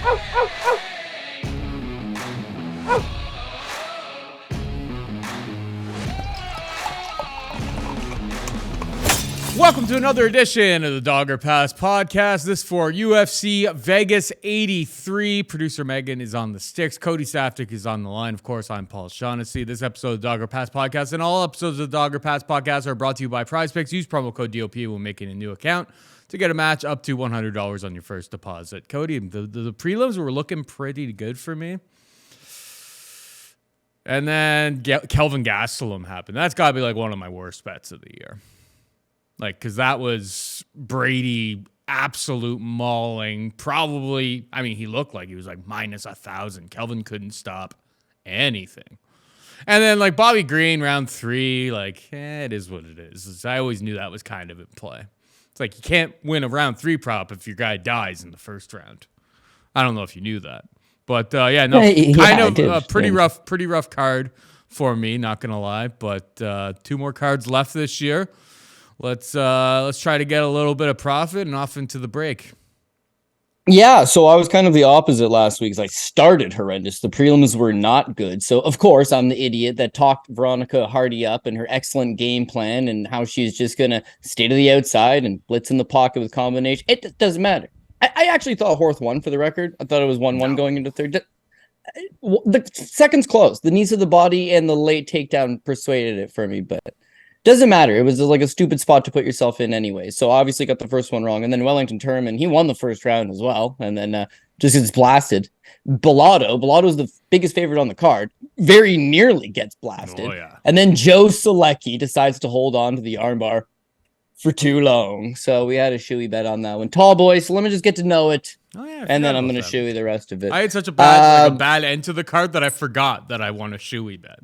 Welcome to another edition of the Haqparast podcast. This for UFC Vegas 83. Producer Megan is on the sticks. Cody Saftic is on the line. Of course, I'm Paul Shaughnessy. This episode of the Haqparast podcast and all episodes of the Haqparast podcast are brought to you by PrizePicks. Use promo code DOP when making a new account to get a match up to $100 on your first deposit. Cody, the prelims were looking pretty good for me. And then Kelvin Gastelum happened. That's got to be like one of my worst bets of the year. Like, because that was Brady absolute mauling. Probably, I mean, he looked like he was like minus 1,000. Kelvin couldn't stop anything. And then like Bobby Green, round 3, like, it is what it is. I always knew that was kind of in play. It's like you can't win a round 3 prop if your guy dies in the first round. I don't know if you knew that. But kind of a pretty rough card for me, not going to lie. But 2 more cards left this year. Let's try to get a little bit of profit and off into the break. Yeah, so I was kind of the opposite last week. I started horrendous. The prelims were not good. So, of course, I'm the idiot that talked Veronica Hardy up and her excellent game plan and how she's just going to stay to the outside and blitz in the pocket with combination. It doesn't matter. I actually thought Horth won for the record. I thought it was 1-1 going into third. The second's close. The knees of the body and the late takedown persuaded it for me, but doesn't matter. It was like a stupid spot to put yourself in anyway. So obviously got the first one wrong. And then Wellington Turman, he won the first round as well. And then just gets blasted. Bellotto's the biggest favorite on the card. Very nearly gets blasted. Oh, yeah. And then Joe Selecki decides to hold on to the armbar for too long. So we had a shoey bet on that one. Tall boy, so let me just get to know it. Oh, yeah, and then I'm going to shoey the rest of it. I had such a bad end to the card that I forgot that I won a shoey bet.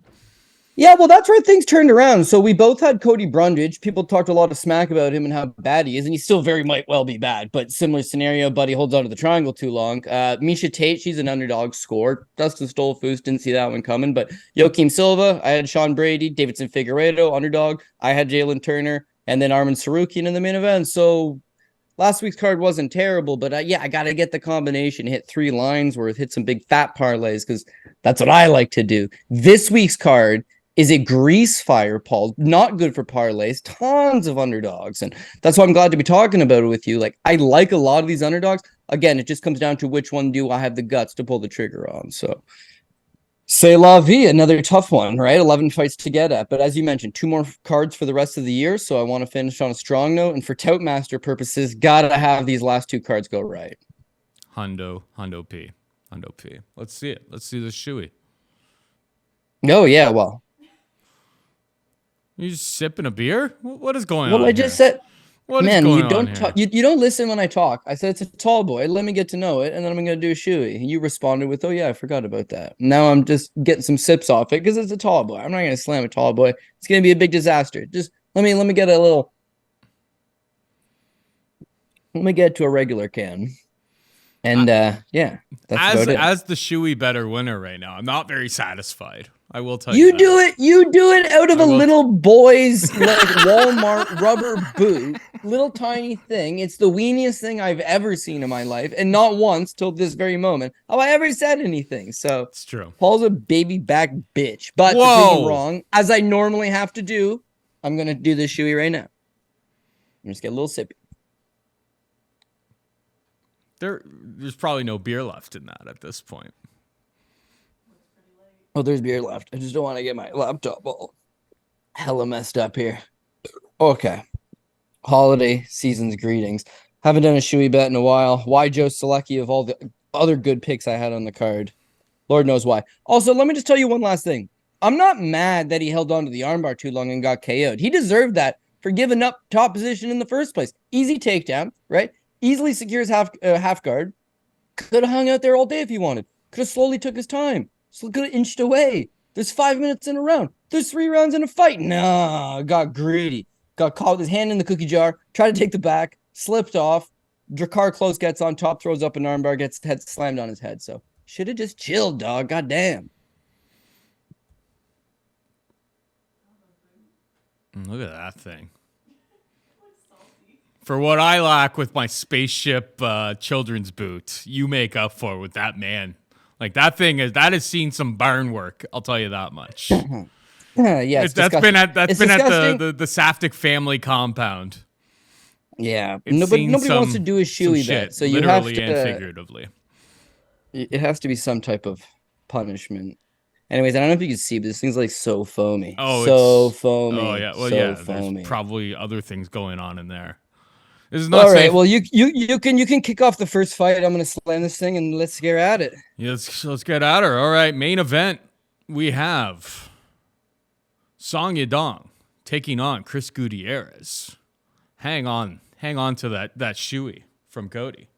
Yeah, well, that's where things turned around. So we both had Cody Brundage. People talked a lot of smack about him and how bad he is, and he still very might well be bad. But similar scenario, buddy holds onto the triangle too long. Misha Tate, she's an underdog score. Dustin Stolfus, didn't see that one coming. But Joaquim Silva, I had Sean Brady, Davidson Figueiredo, underdog. I had Jalen Turner, and then Arman Sarukian in the main event. So last week's card wasn't terrible, but I got to get the combination, hit 3 lines worth, hit some big fat parlays, because that's what I like to do. This week's card is a grease fire, Paul. Not good for parlays. Tons of underdogs. And that's why I'm glad to be talking about it with you. Like, I like a lot of these underdogs. Again, it just comes down to which one do I have the guts to pull the trigger on. So, c'est la vie. Another tough one, right? 11 fights to get at. But as you mentioned, 2 more cards for the rest of the year. So I want to finish on a strong note. And for Toutmaster purposes, got to have these last 2 cards go right. Hundo P. Let's see it. Let's see the shoey. Oh, yeah, well. You just sipping a beer? What is going on? Well, I just said, what man, is going you on don't here? talk. You don't listen when I talk. I said it's a tall boy. Let me get to know it, and then I'm gonna do a shoey. And you responded with, "Oh yeah, I forgot about that." Now I'm just getting some sips off it because it's a tall boy. I'm not gonna slam a tall boy. It's gonna be a big disaster. Just let me get a little. Let me get to a regular can. And yeah, that's about it. As the shoey better winner right now, I'm not very satisfied. I will tell you. You do it out of a little boy's like Walmart rubber boot, little tiny thing. It's the weeniest thing I've ever seen in my life, and not once till this very moment have I ever said anything. So it's true. Paul's a baby back bitch, but to prove him wrong, as I normally have to do, I'm gonna do this shoey right now. I'm just get a little sippy. There's probably no beer left in that at this point. Oh, there's beer left. I just don't want to get my laptop all hella messed up here. Okay. Holiday season's greetings. Haven't done a shoey bet in a while. Why Joe Selecki of all the other good picks I had on the card? Lord knows why. Also, let me just tell you one last thing. I'm not mad that he held on to the armbar too long and got KO'd. He deserved that for giving up top position in the first place. Easy takedown, right? Easily secures half guard. Could have hung out there all day if he wanted. Could have slowly took his time. So could have inched away. There's 5 minutes in a round. There's 3 rounds in a fight. Nah, got greedy. Got caught with his hand in the cookie jar. Tried to take the back. Slipped off. Drakkar close gets on top, throws up an armbar, gets head slammed on his head. So should have just chilled, dog. Goddamn. Look at that thing. For what I lack with my spaceship children's boot, you make up for with that man. Like that has seen some barn work. I'll tell you that much. Yeah, That's been at the Saftic family compound. Yeah, nobody wants to do a shoey bet, so you have to, literally and figuratively. It has to be some type of punishment. Anyways, I don't know if you can see, but this thing's like so foamy. Oh, so foamy. Oh yeah, well foamy. There's probably other things going on in there. This is not all safe. Right. Well, you can kick off the first fight. I'm gonna slam this thing and let's get at it. Yeah, let's get at her. All right, main event. We have Song Yadong taking on Chris Gutierrez. Hang on to that shoey from Cody.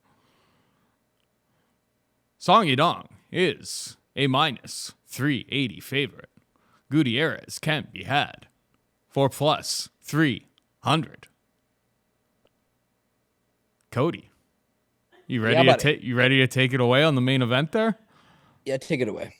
Song Yadong is a minus 380 favorite. Gutierrez can't be had. 4+ 300. Cody, you ready to take it away on the main event there? Yeah, take it away.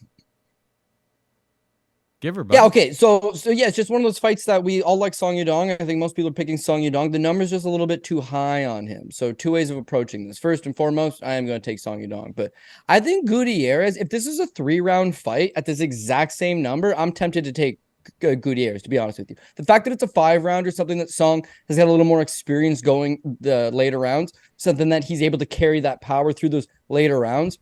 Give her, buddy. Yeah, okay. So yeah, it's just one of those fights that we all like Song Yadong. I think most people are picking Song Yadong. The number's just a little bit too high on him. So two ways of approaching this. First and foremost, I am going to take Song Yadong. But I think Gutierrez, if this is a 3-round fight at this exact same number, I'm tempted to take Gutierrez, to be honest with you. The fact that it's a 5-round or something that Song has got a little more experience going the later rounds, something that he's able to carry that power through those later rounds.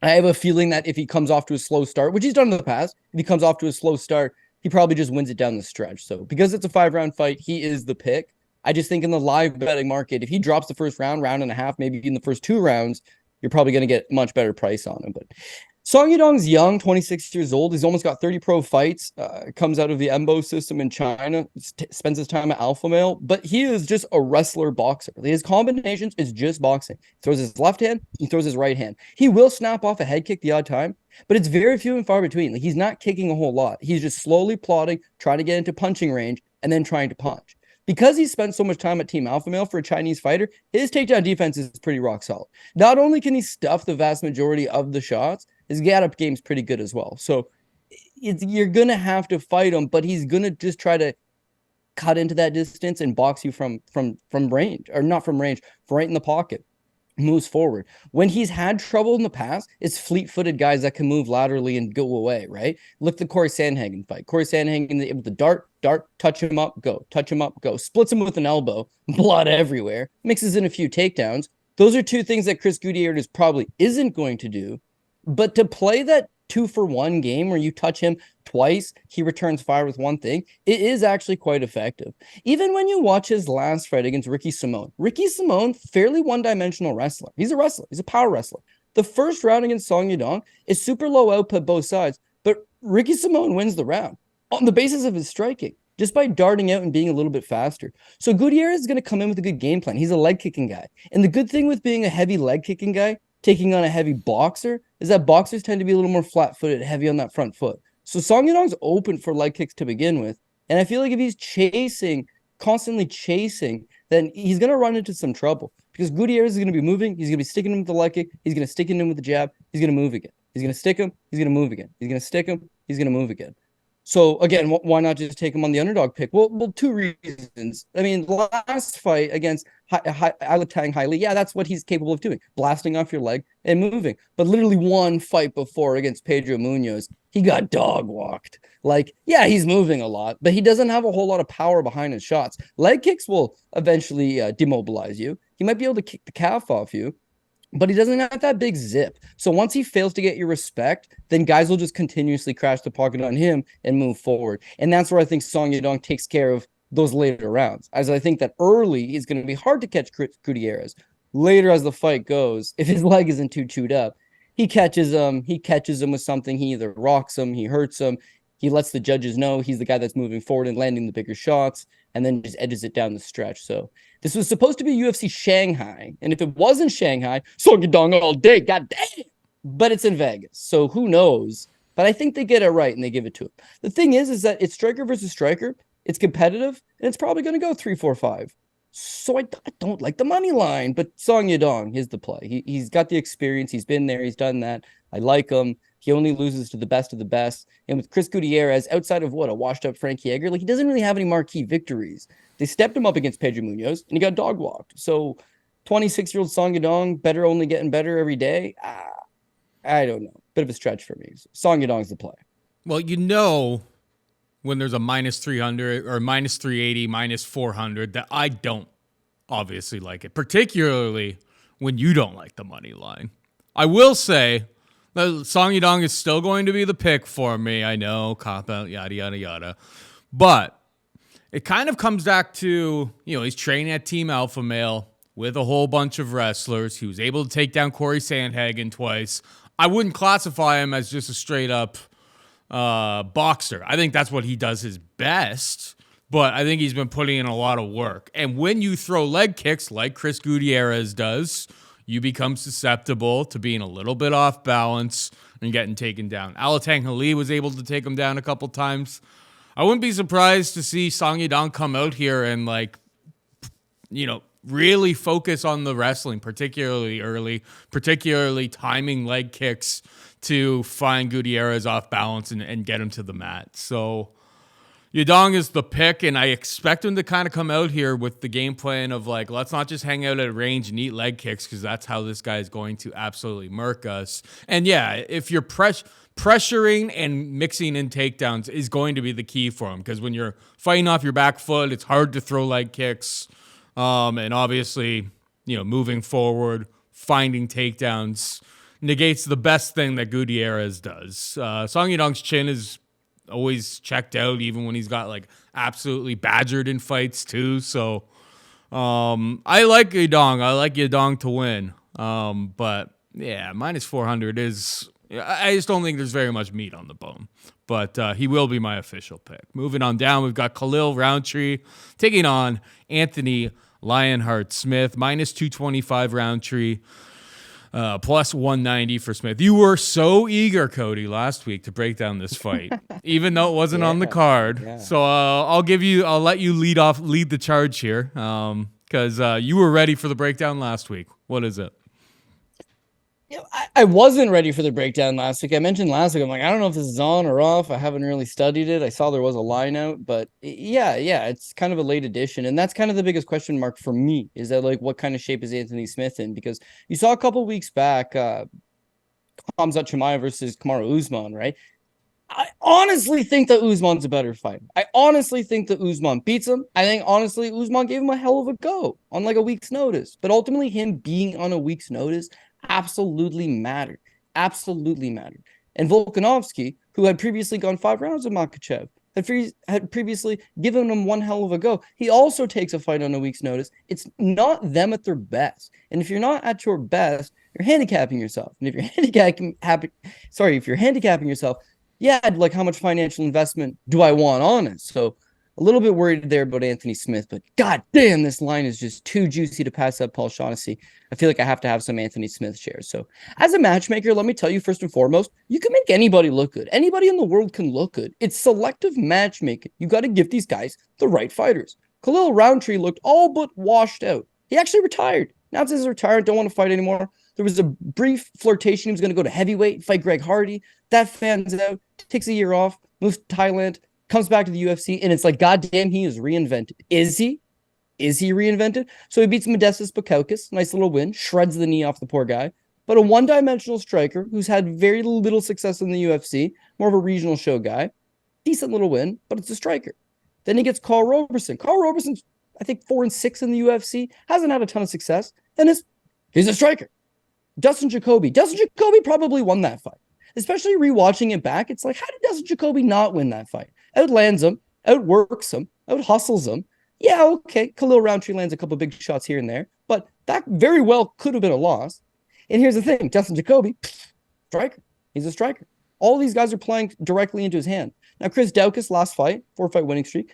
I have a feeling that if he comes off to a slow start, which he's done in the past, if he comes off to a slow start, he probably just wins it down the stretch. So because it's a 5-round fight, he is the pick. I just think in the live betting market, if he drops the first round and a half, maybe in the first 2 rounds, you're probably going to get much better price on him. But Song Yadong's young, 26 years old. He's almost got 30 pro fights. Comes out of the EMBO system in China. Spends his time at Alpha Male. But he is just a wrestler boxer. His combinations is just boxing. He throws his left hand. He throws his right hand. He will snap off a head kick the odd time. But it's very few and far between. Like, he's not kicking a whole lot. He's just slowly plodding, trying to get into punching range, and then trying to punch. Because he spent so much time at Team Alpha Male for a Chinese fighter, his takedown defense is pretty rock solid. Not only can he stuff the vast majority of the shots, his get-up game's pretty good as well. So you're going to have to fight him, but he's going to just try to cut into that distance and box you from range, or not from range, from right in the pocket. Moves forward. When he's had trouble in the past, it's fleet-footed guys that can move laterally and go away, right? Look at the Corey Sandhagen fight. Corey Sandhagen with the dart, touch him up, go. Splits him with an elbow, blood everywhere, mixes in a few takedowns. Those are two things that Chris Gutierrez probably isn't going to do. But to play that 2-for-1 game where you touch him twice, he returns fire with one thing, it is actually quite effective. Even when you watch his last fight against Ricky Simón, fairly one-dimensional wrestler. He's a wrestler. He's a power wrestler. The first round against Song Yadong is super low output both sides, but Ricky Simón wins the round on the basis of his striking, just by darting out and being a little bit faster. So Gutierrez is going to come in with a good game plan. He's a leg-kicking guy. And the good thing with being a heavy leg-kicking guy, taking on a heavy boxer, is that boxers tend to be a little more flat-footed, heavy on that front foot. So Song Yadong's open for leg kicks to begin with. And I feel like if he's constantly chasing, then he's going to run into some trouble. Because Gutierrez is going to be moving. He's going to be sticking him with the leg kick. He's going to stick him with the jab. He's going to move again. He's going to stick him. He's going to move again. He's going to stick him. He's going to move again. So, again, why not just take him on the underdog pick? Well, 2 reasons. I mean, last fight against Hailey, yeah, that's what he's capable of doing, blasting off your leg and moving. But literally one fight before against Pedro Munoz, he got dog walked. Like, yeah, he's moving a lot, but he doesn't have a whole lot of power behind his shots. Leg kicks will eventually demobilize you. He might be able to kick the calf off you, but he doesn't have that big zip. So once he fails to get your respect, then guys will just continuously crash the pocket on him and move forward. And that's where I think Song Yadong takes care of those later rounds. As I think that early, he's going to be hard to catch Gutierrez. Later, as the fight goes, if his leg isn't too chewed up, he catches him with something. He either rocks him, he hurts him, he lets the judges know he's the guy that's moving forward and landing the bigger shots, and then just edges it down the stretch. So this was supposed to be UFC Shanghai, and if it wasn't Shanghai, Song Yadong all day, god damn. But it's in Vegas, so who knows? But I think they get it right and they give it to him. The thing is that it's striker versus striker. It's competitive, and it's probably going to go 3-4-5. So I don't like the money line, but Song Yadong is the play. He's got the experience. He's been there. He's done that. I like him. He only loses to the best of the best. And with Chris Gutierrez, outside of a washed up Frankie Edgar, like he doesn't really have any marquee victories. They stepped him up against Pedro Munoz and he got dog walked. So 26-year-old Song Yadong, only getting better every day. I don't know. Bit of a stretch for me. Song Yadong's the play. Well, when there's a minus 300 or minus 380, minus 400, that I don't obviously like it, particularly when you don't like the money line. I will say that Song Yadong is still going to be the pick for me. I know, cop out, yada, yada, yada. But it kind of comes back to, he's training at Team Alpha Male with a whole bunch of wrestlers. He was able to take down Corey Sandhagen twice. I wouldn't classify him as just a straight up boxer. I think that's what he does his best, but I think he's been putting in a lot of work. And when you throw leg kicks like Chris Gutierrez does, you become susceptible to being a little bit off balance and getting taken down. Khalil was able to take him down a couple times. I wouldn't be surprised to see Song Yadong come out here and really focus on the wrestling, particularly early, particularly timing leg kicks to find Gutierrez off balance and get him to the mat. So Yadong is the pick, and I expect him to kind of come out here with the game plan of let's not just hang out at range and eat leg kicks, because that's how this guy is going to absolutely murk us. And yeah, if you're pressuring and mixing in takedowns is going to be the key for him, because when you're fighting off your back foot, it's hard to throw leg kicks. And obviously, moving forward, finding takedowns negates the best thing that Gutierrez does. Song Yadong's chin is always checked out, even when he's got absolutely badgered in fights too. So I like Yadong. I like Yadong to win. But yeah, minus 400 is. I just don't think there's very much meat on the bone. But he will be my official pick. Moving on down, we've got Khalil Rountree taking on Anthony Lionheart Smith, minus 225 Rountree. Plus 190 for Smith. You were so eager, Cody, last week to break down this fight, even though it wasn't on the card. Yeah. So I'll let you lead the charge here, because you were ready for the breakdown last week. What is it? I wasn't ready for the breakdown last week. I mentioned last week, I'm like, I don't know if this is on or off. I haven't really studied it. I saw there was a line out, but yeah, it's kind of a late edition. And that's kind of the biggest question mark for me, is that what kind of shape is Anthony Smith in? Because you saw a couple weeks back, Khamzat Chimaev versus Kamaru Usman, right? I honestly think that Usman's a better fighter. I honestly think that Usman beats him. I think, honestly, Usman gave him a hell of a go on a week's notice. But ultimately, him being on a week's notice absolutely mattered. And Volkanovski, who had previously gone 5 rounds with Makhachev, had previously given him one hell of a go. He also takes a fight on a week's notice. It's not them at their best. And if you're not at your best, you're handicapping yourself. And if you're handicapping yourself, yeah, how much financial investment do I want on it? So a little bit worried there about Anthony Smith, but god damn, this line is just too juicy to pass up Paul Shaughnessy. I feel like I have to have some Anthony Smith shares. So as a matchmaker, let me tell you, first and foremost, you can make anybody look good. Anybody in the world can look good. It's selective matchmaking. You got to give these guys the right fighters. Khalil Rountree looked all but washed out. He actually retired. Now says he's retired, don't want to fight anymore. There was a brief flirtation. He was going to go to heavyweight, fight Greg Hardy. That fans out, takes a year off, moves to Thailand, comes back to the UFC, and it's goddamn, he is reinvented. Is he? Is he reinvented? So he beats Modestas Bukauskas, nice little win, shreds the knee off the poor guy. But a one-dimensional striker who's had very little success in the UFC, more of a regional show guy, decent little win, but it's a striker. Then he gets Carl Roberson. Carl Roberson's, I think, 4-6 in the UFC, hasn't had a ton of success, and he's a striker. Dustin Jacoby probably won that fight. Especially rewatching it back, it's how did Dustin Jacoby not win that fight? Outlands him, outworks him, out-hustles him. Yeah, okay, Khalil Rountree lands a couple big shots here and there, but that very well could have been a loss. And here's the thing, Dustin Jacoby, striker. He's a striker. All these guys are playing directly into his hand. Now, Chris Daukaus, last fight, 4-fight winning streak.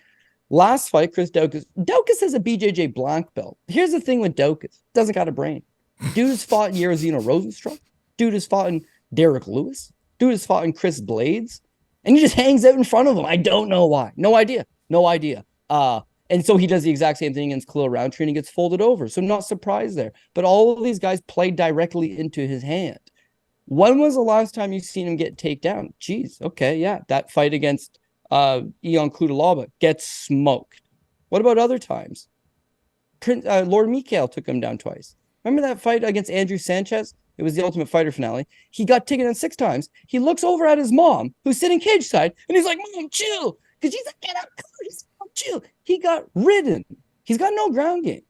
Last fight, Chris Daukaus. Daukaus has a BJJ black belt. Here's the thing with Daukaus. Doesn't got a brain. Dude has fought in Yarazino Rosenstruck. Dude has fought in Derek Lewis. Dude has fought in Chris Blades. And he just hangs out in front of him. I don't know why. No idea. And And so he does the exact same thing against Khalil Rountree and he gets folded over. So not surprised there. But all of these guys play directly into his hand. When was the last time you've seen him get takedown? Jeez, okay, yeah. That fight against Ion Cutelaba gets smoked. What about other times? Lord Mikhail took him down twice. Remember that fight against Andrew Sanchez? It was the Ultimate Fighter finale. He got taken down 6 times. He looks over at his mom, who's sitting cage side, and he's like, Mom, chill. Because she's like, get out, chill. He got ridden. He's got no ground game.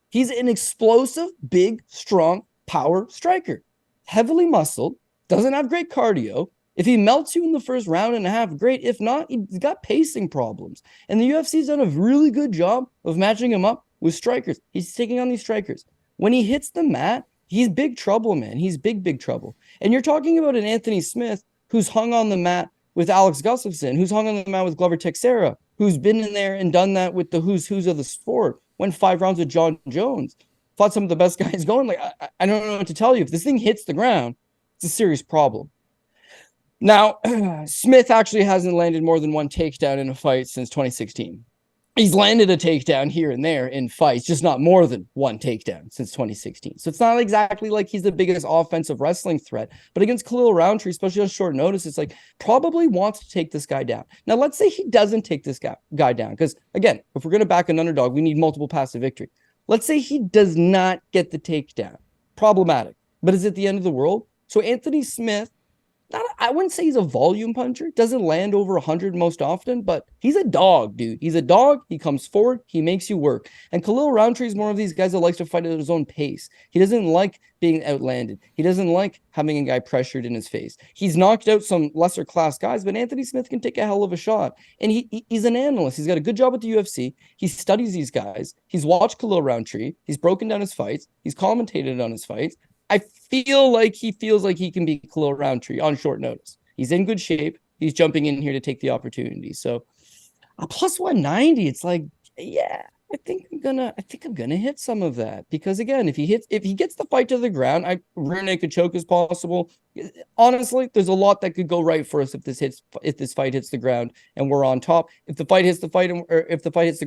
He's an explosive, big, strong, power striker. Heavily muscled, doesn't have great cardio. If he melts you in the first round and a half, great. If not, he's got pacing problems. And the UFC's done a really good job of matching him up with strikers. He's taking on these strikers. When he hits the mat, he's big trouble, man. He's big trouble. And you're talking about an Anthony Smith who's hung on the mat with Alex Gustafsson, who's hung on the mat with Glover Teixeira, who's been in there and done that with the who's of the sport, went 5 rounds with John Jones, fought some of the best guys going. Like, I don't know what to tell you. If this thing hits the ground, it's a serious problem. Now, Smith actually hasn't landed more than 1 takedown in a fight since 2016. He's landed a takedown here and there in fights, just not more than 1 takedown since 2016. So it's not exactly like he's the biggest offensive wrestling threat. But against Khalil Rountree, especially on short notice, it's like probably wants to take this guy down. Now, let's say he doesn't take this guy down. Because, again, if we're going to back an underdog, we need multiple paths to victory. Let's say he does not get the takedown. Problematic. But is it the end of the world? So Anthony Smith, I wouldn't say he's a volume puncher. Doesn't land over 100 most often, but he's a dog, dude. He's a dog. He comes forward. He makes you work. And Khalil Rountree is one of these guys that likes to fight at his own pace. He doesn't like being outlanded. He doesn't like having a guy pressured in his face. He's knocked out some lesser class guys, but Anthony Smith can take a hell of a shot. And he's an analyst. He's got a good job at the UFC. He studies these guys. He's watched Khalil Rountree. He's broken down his fights. He's commentated on his fights. I feel like he feels like he can beat Khalil Rountree on short notice. He's in good shape. He's jumping in here to take the opportunity. So a plus 190, it's like, yeah, I think I'm gonna hit some of that. Because again, if he gets the fight to the ground, rear naked choke is possible. Honestly, there's a lot that could go right for us if this fight hits the ground and we're on top. If the fight hits the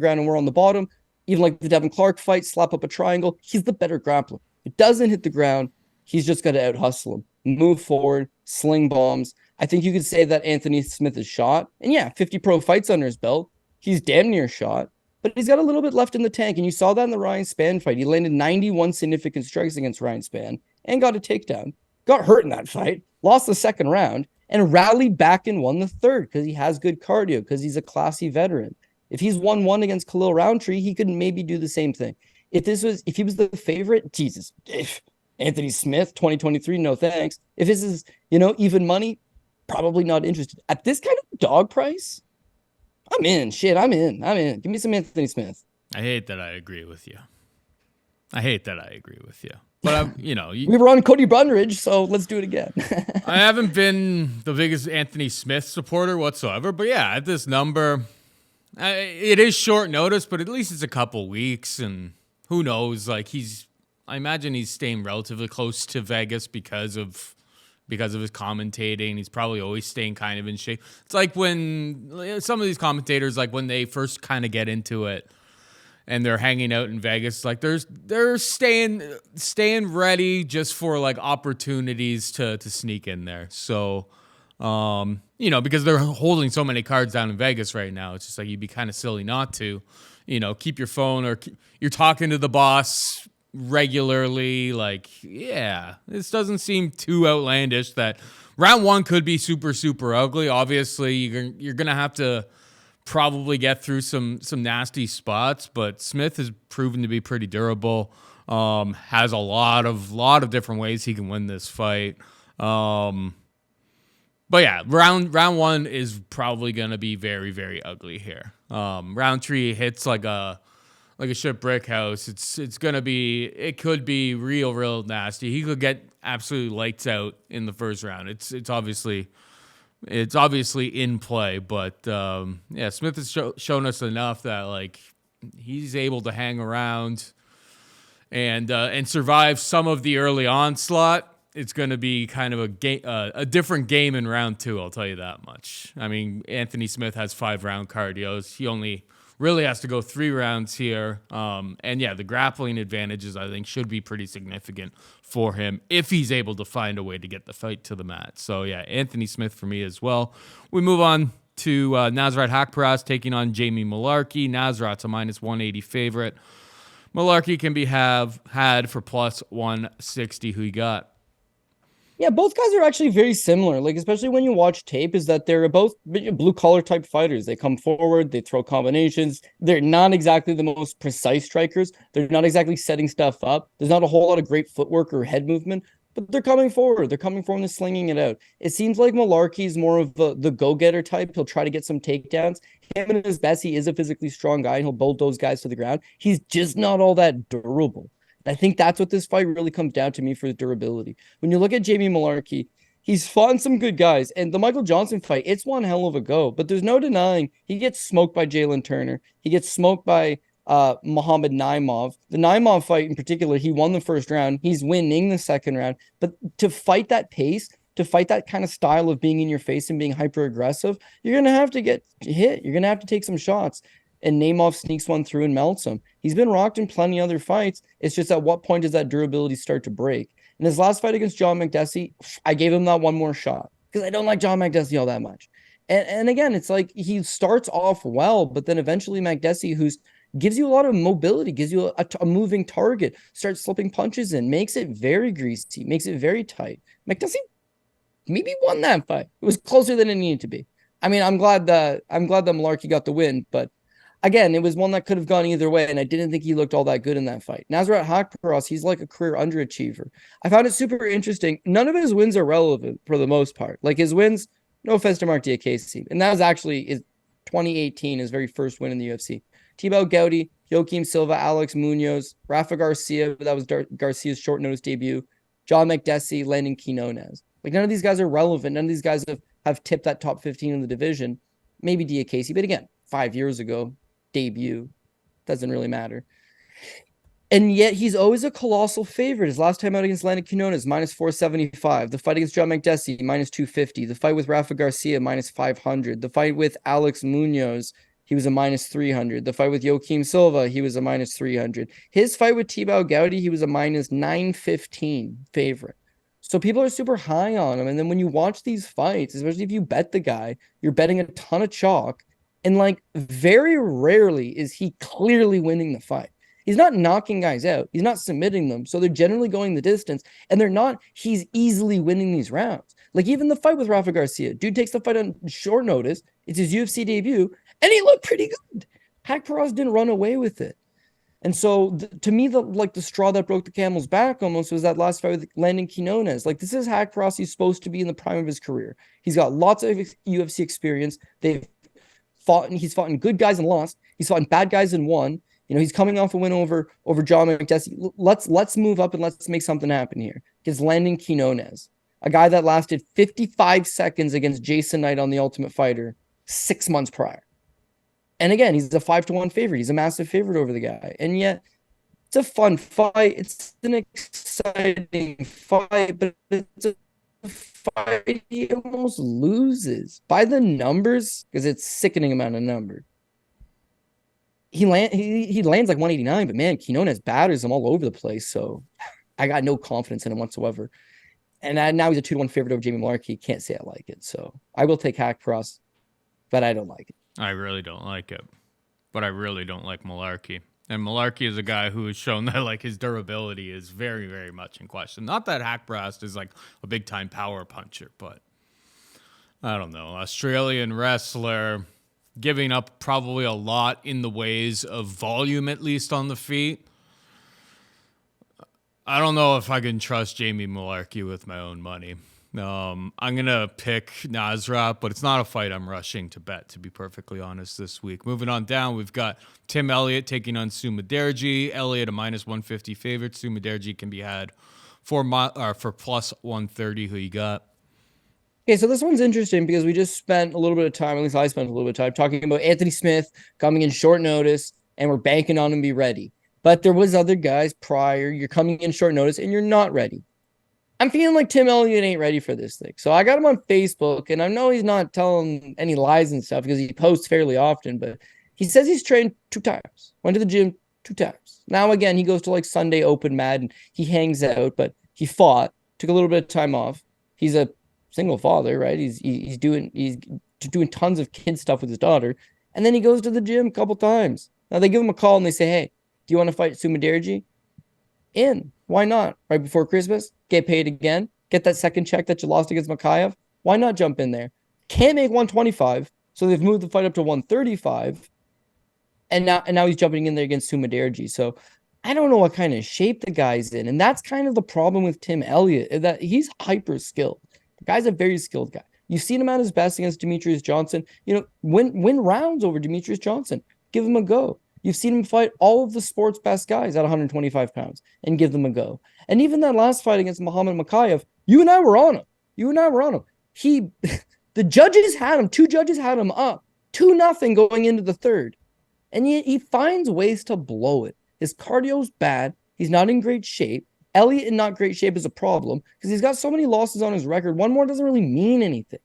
ground and we're on the bottom, even like the Devin Clark fight, slap up a triangle, he's the better grappler. It doesn't hit the ground. He's just got to out-hustle him, move forward, sling bombs. I think you could say that Anthony Smith is shot. And yeah, 50 pro fights under his belt. He's damn near shot. But he's got a little bit left in the tank. And you saw that in the Ryan Spann fight. He landed 91 significant strikes against Ryan Spann and got a takedown. Got hurt in that fight. Lost the second round. And rallied back and won the third because he has good cardio, because he's a classy veteran. If he's 1-1 against Khalil Rountree, he could maybe do the same thing. If he was the favorite, Jesus, Anthony Smith, 2023, no thanks. If this is, even money, probably not interested. At this kind of dog price, I'm in. Shit, I'm in. Give me some Anthony Smith. I hate that I agree with you. But we were on Cody Brundridge, so let's do it again. I haven't been the biggest Anthony Smith supporter whatsoever, but yeah, at this number, it is short notice, but at least it's a couple weeks, and who knows? Like I imagine he's staying relatively close to Vegas because of his commentating. He's probably always staying kind of in shape. It's like when some of these commentators, like when they first kind of get into it and they're hanging out in Vegas, like they're staying ready just for like opportunities to sneak in there. So, because they're holding so many cards down in Vegas right now, it's just like you'd be kind of silly not to. Keep your phone, or you're talking to the boss regularly. Like, yeah, this doesn't seem too outlandish that round 1 could be super, super ugly. Obviously, you're going to have to probably get through some nasty spots, but Smith has proven to be pretty durable. Has a lot of different ways he can win this fight. But yeah, round 1 is probably going to be very, very ugly here. Rountree hits like a shit brick house. It could be real nasty. He could get absolutely lights out in the first round. It's obviously in play, but Smith has shown us enough that like he's able to hang around and survive some of the early onslaught. It's going to be kind of a different game in round 2, I'll tell you that much. I mean, Anthony Smith has 5-round cardios. He only really has to go 3 rounds here. And yeah, the grappling advantages, I think, should be pretty significant for him if he's able to find a way to get the fight to the mat. So yeah, Anthony Smith for me as well. We move on to Nasrat Haqparast taking on Jamie Mullarkey. Nasrat's a minus 180 favorite. Mullarkey can be had for plus 160. Who you got? Yeah, both guys are actually very similar. Like, especially when you watch tape, is that they're both blue collar type fighters. They come forward, they throw combinations. They're not exactly the most precise strikers. They're not exactly setting stuff up. There's not a whole lot of great footwork or head movement, but they're coming forward. They're coming forward and slinging it out. It seems like Mullarkey is more of the go-getter type. He'll try to get some takedowns. Him and his best, he is a physically strong guy, and he'll bulldoze guys to the ground. He's just not all that durable. I think that's what this fight really comes down to me for durability. When you look at Jamie Mullarkey, he's fought some good guys. And the Michael Johnson fight, it's one hell of a go. But there's no denying he gets smoked by Jalen Turner. He gets smoked by Muhammad Naimov. The Naimov fight in particular, he won the first round. He's winning the second round. But to fight that pace, to fight that kind of style of being in your face and being hyper aggressive, you're going to have to get hit. You're going to have to take some shots. And Naimov sneaks one through and melts him. He's been rocked in plenty of other fights. It's just at what point does that durability start to break? In his last fight against John Makdessi, I gave him that one more shot because I don't like John Makdessi all that much. And again, it's like he starts off well, but then eventually Makdessi, who's gives you a lot of mobility, gives you a moving target, starts slipping punches in, makes it very greasy, makes it very tight. Makdessi maybe won that fight. It was closer than it needed to be. I mean, I'm glad that Mullarkey got the win, but again, it was one that could have gone either way, and I didn't think he looked all that good in that fight. Nasrat Haqparast, he's like a career underachiever. I found it super interesting. None of his wins are relevant for the most part. Like his wins, no offense to Mark Diakese, and that was actually his 2018, his very first win in the UFC. Thibaut Gouti, Joaquim Silva, Alex Munoz, Rafa Garcia, that was Garcia's short notice debut, John Makdessi, Landon Quinones. Like none of these guys are relevant. None of these guys have tipped that top 15 in the division. Maybe Diakese, but again, 5 years ago, debut, doesn't really matter. And yet he's always a colossal favorite. His last time out against Landon Quinones, minus 475. The fight against John Makdessi, minus 250. The fight with Rafa Garcia, minus 500. The fight with Alex Munoz, he was a minus 300. The fight with Joaquim Silva, he was a minus 300. His fight with Thibaut Gouti, he was a minus 915 favorite. So people are super high on him. And then when you watch these fights, especially if you bet the guy, you're betting a ton of chalk. And like very rarely is he clearly winning the fight. He's not knocking guys out. He's not submitting them. So they're generally going the distance, and he's easily winning these rounds. Like even the fight with Rafa Garcia, dude takes the fight on short notice. It's his UFC debut, and he looked pretty good. Haqparast didn't run away with it. And so to me, the straw that broke the camel's back almost was that last fight with Landon Quinones. Like this is Haqparast. He's supposed to be in the prime of his career. He's got lots of UFC experience. He's fought in good guys and lost. He's fought in bad guys and won. You know, he's coming off a win over John Makdessi. Let's move up and let's make something happen here. Against Landon Quinones, a guy that lasted 55 seconds against Jason Knight on The Ultimate Fighter 6 months prior. And again, he's a 5-1 favorite. He's a massive favorite over the guy. And yet, it's a fun fight. It's an exciting fight, but it's a fight he almost loses by the numbers because it's sickening amount of number. He lands like 189, but man, Quinones batters him all over the place. So I got no confidence in him whatsoever. And now he's a 2-1 favorite over Jamie Mullarkey. Can't say I like it. So I will take Haqparast, but I don't like it. I really don't like it, but I really don't like Mullarkey. And Mullarkey is a guy who has shown that like his durability is very, very much in question. Not that Haqparast is like a big time power puncher, but I don't know. Australian wrestler giving up probably a lot in the ways of volume, at least on the feet. I don't know if I can trust Jamie Mullarkey with my own money. I'm going to pick Nasrat, but it's not a fight I'm rushing to bet, to be perfectly honest, this week. Moving on down, we've got Tim Elliott taking on Sumudaerji. Elliott, a minus 150 favorite. Sumudaerji can be had for plus 130. Who you got? Okay, so this one's interesting because we just spent a little bit of time, at least I spent a little bit of time, talking about Anthony Smith coming in short notice, and we're banking on him to be ready. But there was other guys prior. You're coming in short notice, and you're not ready. I'm feeling like Tim Elliott ain't ready for this thing. So I got him on Facebook, and I know he's not telling any lies and stuff because he posts fairly often, but He says he's trained 2 times, went to the gym 2 times. Now, again, he goes to like Sunday Open Mad and he hangs out, but he fought, took a little bit of time off. He's a single father, right? He's doing tons of kid stuff with his daughter. And then he goes to the gym a couple times. Now they give him a call and they say, hey, do you want to fight Sumudaerji? In. Why not? Right before Christmas, get paid again, get that second check that you lost against Makayev. Why not jump in there? Can't make 125, so they've moved the fight up to 135. And now he's jumping in there against Sumudaerji. So I don't know what kind of shape the guy's in. And that's kind of the problem with Tim Elliott, that he's hyper skilled. The guy's a very skilled guy. You've seen him at his best against Demetrius Johnson. Win rounds over Demetrius Johnson. Give him a go. You've seen him fight all of the sport's best guys at 125 pounds and give them a go. And even that last fight against Muhammad Makayev, you and I were on him. The judges had him. 2 judges had him up 2-0 going into the third. And he finds ways to blow it. His cardio's bad. He's not in great shape. Elliott in not great shape is a problem because he's got so many losses on his record. One more doesn't really mean anything.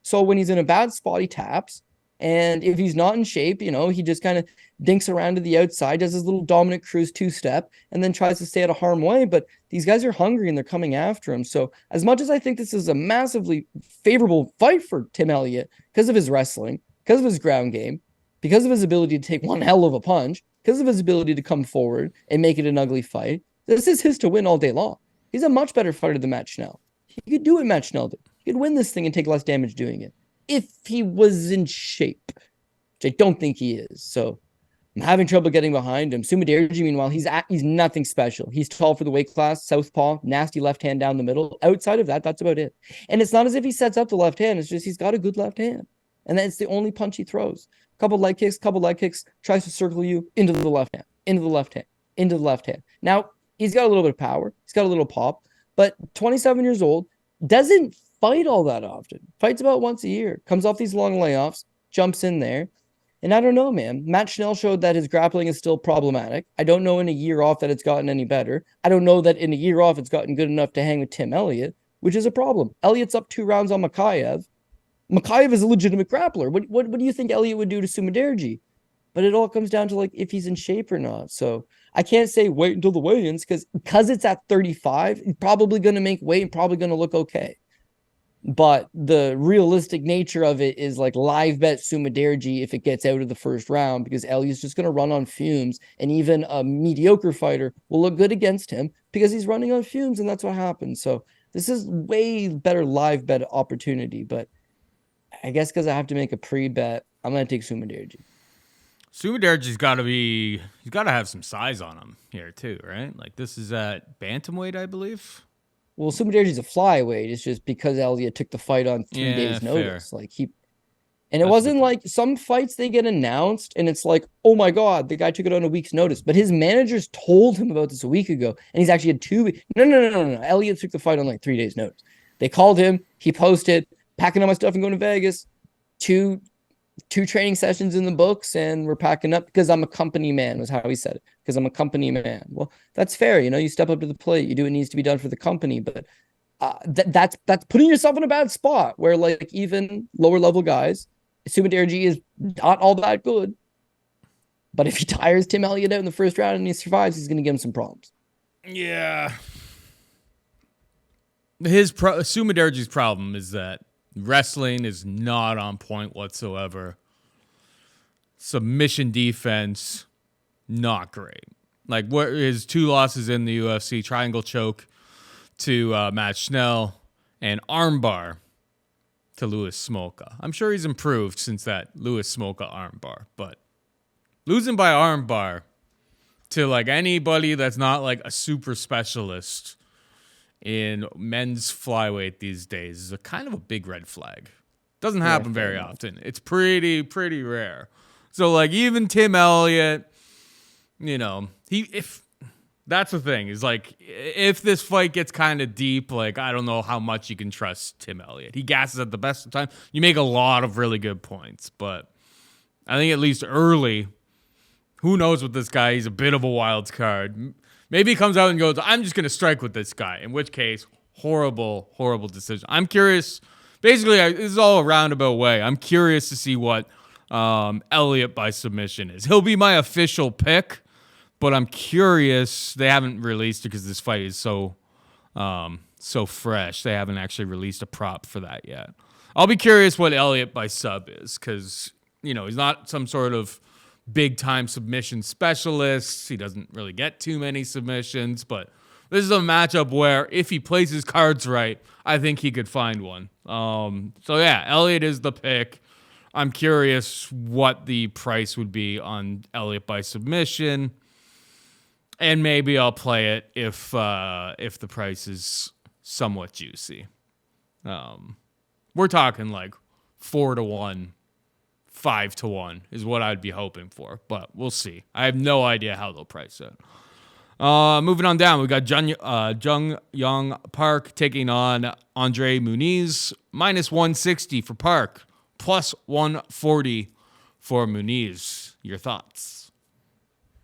So when he's in a bad spot, he taps. And if he's not in shape, he just kind of dinks around to the outside, does his little Dominic Cruz 2-step, and then tries to stay out of harm's way. But these guys are hungry and they're coming after him. So as much as I think this is a massively favorable fight for Tim Elliott because of his wrestling, because of his ground game, because of his ability to take one hell of a punch, because of his ability to come forward and make it an ugly fight, this is his to win all day long. He's a much better fighter than Matt Schnell. He could do what Matt Schnell did. He could win this thing and take less damage doing it if he was in shape, which I don't think he is. So I'm having trouble getting behind him. Sumudaerji, meanwhile, he's nothing special. He's tall for the weight class, southpaw, nasty left hand down the middle. Outside of that, that's about it. And it's not as if he sets up the left hand. It's just he's got a good left hand. And that's the only punch he throws. Couple leg kicks, tries to circle you into the left hand, into the left hand, into the left hand. Now, he's got a little bit of power. He's got a little pop. But 27 years old, doesn't fight all that often. Fights about once a year. Comes off these long layoffs, jumps in there. And I don't know, man. Matt Schnell showed that his grappling is still problematic. I don't know in a year off that it's gotten any better. I don't know that in a year off it's gotten good enough to hang with Tim Elliott, which is a problem. Elliott's up 2 rounds on Makayev. Makayev is a legitimate grappler. What do you think Elliott would do to Sumudaerji? But it all comes down to if he's in shape or not. So I can't say wait until the weigh-ins because it's at 35. He's probably going to make weight and probably going to look okay. But the realistic nature of it is live bet Sumudaerji if it gets out of the first round because Elliott's just going to run on fumes and even a mediocre fighter will look good against him because he's running on fumes and that's what happens. So this is way better live bet opportunity. But I guess because I have to make a pre-bet, I'm going to take Sumudaerji. Sumudaerji's got to have some size on him here too, right? This is at bantamweight, I believe. Well, Sumudaerji's a flyweight. It's just because Elliott took the fight on 3 days notice. Fair. And it wasn't some fights they get announced and it's oh my God, the guy took it on a week's notice. But his managers told him about this a week ago and he's actually had 2 weeks. No. Elliott took the fight on 3 days notice. They called him. He posted, packing up my stuff and going to Vegas. Two training sessions in the books and we're packing up because I'm a company man was how he said it. Because I'm a company man. Well, that's fair. You step up to the plate. You do what needs to be done for the company. But that's putting yourself in a bad spot where even lower level guys, Sumudaerji is not all that good. But if he tires Tim Elliott out in the first round and he survives, he's going to give him some problems. Yeah. Sumudaerji's problem is that wrestling is not on point whatsoever. Submission defense, not great. What his 2 losses in the UFC, triangle choke to Matt Schnell and armbar to Louis Smolka. I'm sure he's improved since that Louis Smolka armbar, but losing by armbar to anybody that's not a super specialist in men's flyweight these days is a kind of a big red flag. Doesn't happen very often. It's pretty rare. So even Tim Elliott, if that's the thing is if this fight gets kind of deep, I don't know how much you can trust Tim Elliott. He gasses at the best of time. You make a lot of really good points, but I think at least early, who knows with this guy? He's a bit of a wild card. Maybe he comes out and goes, I'm just going to strike with this guy, in which case, horrible decision. I'm curious. Basically, this is all a roundabout way. I'm curious to see what Elliott by submission is. He'll be my official pick, but I'm curious. They haven't released it because this fight is so fresh. They haven't actually released a prop for that yet. I'll be curious what Elliott by sub is because, he's not some sort of big-time submission specialist. He doesn't really get too many submissions, but this is a matchup where if he plays his cards right, I think he could find one. Elliott is the pick. I'm curious what the price would be on Elliott by submission, and maybe I'll play it if the price is somewhat juicy. We're talking like 4-1, 5-1 is what I'd be hoping for, but we'll see. I have no idea how they'll price it. Moving on down, we got Jung Young Park taking on Andre Muniz, -160 for Park, +140 for Muniz. Your thoughts?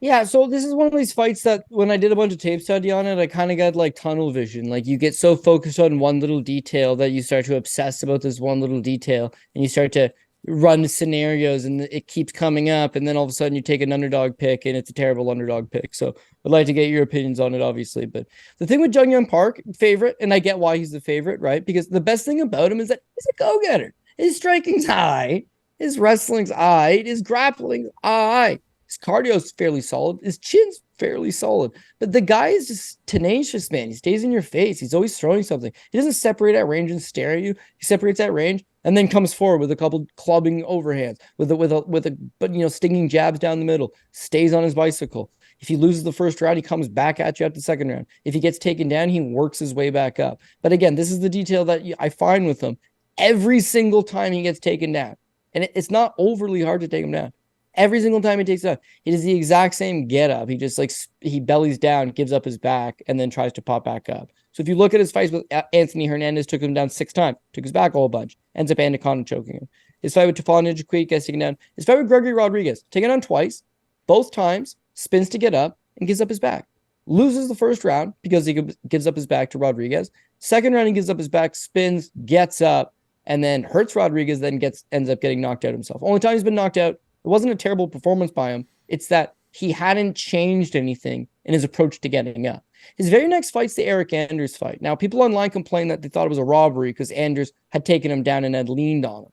Yeah, so this is one of these fights that when I did a bunch of tape study on it, I kind of got like tunnel vision. Like you get so focused on one little detail that you start to obsess about this one little detail and you start to run scenarios and it keeps coming up. And then all of a sudden you take an underdog pick and it's a terrible underdog pick. So I'd like to get your opinions on it, obviously. But the thing with Jung Young Park, favorite, and I get why he's the favorite, right? Because the best thing about him is that he's a go-getter. His striking's high, his wrestling's high, his grappling's high. His cardio is fairly solid. His chin's fairly solid. But the guy is just tenacious, man. He stays in your face. He's always throwing something. He doesn't separate at range and stare at you. He separates at range and then comes forward with a couple clubbing overhands, with a stinging jabs down the middle. Stays on his bicycle. If he loses the first round, he comes back at you at the second round. If he gets taken down, he works his way back up. But again, this is the detail that I find with him. Every single time he gets taken down, and it's not overly hard to take him down. Every single time he takes it out, he does the exact same get up. He just he bellies down, gives up his back, and then tries to pop back up. So if you look at his fights with Anthony Hernandez, took him down 6 times, took his back a whole bunch, ends up anaconda choking him. His fight with Tafon Nijaqui gets taken down. His fight with Gregory Rodriguez, taken down twice, both times, spins to get up and gives up his back. Loses the first round because he gives up his back to Rodriguez. Second round, he gives up his back, spins, gets up, and then hurts Rodriguez, then ends up getting knocked out himself. Only time he's been knocked out, it wasn't a terrible performance by him. It's that he hadn't changed anything in his approach to getting up. His very next fight's the Eric Anders fight. Now, people online complained that they thought it was a robbery because Anders had taken him down and had leaned on him.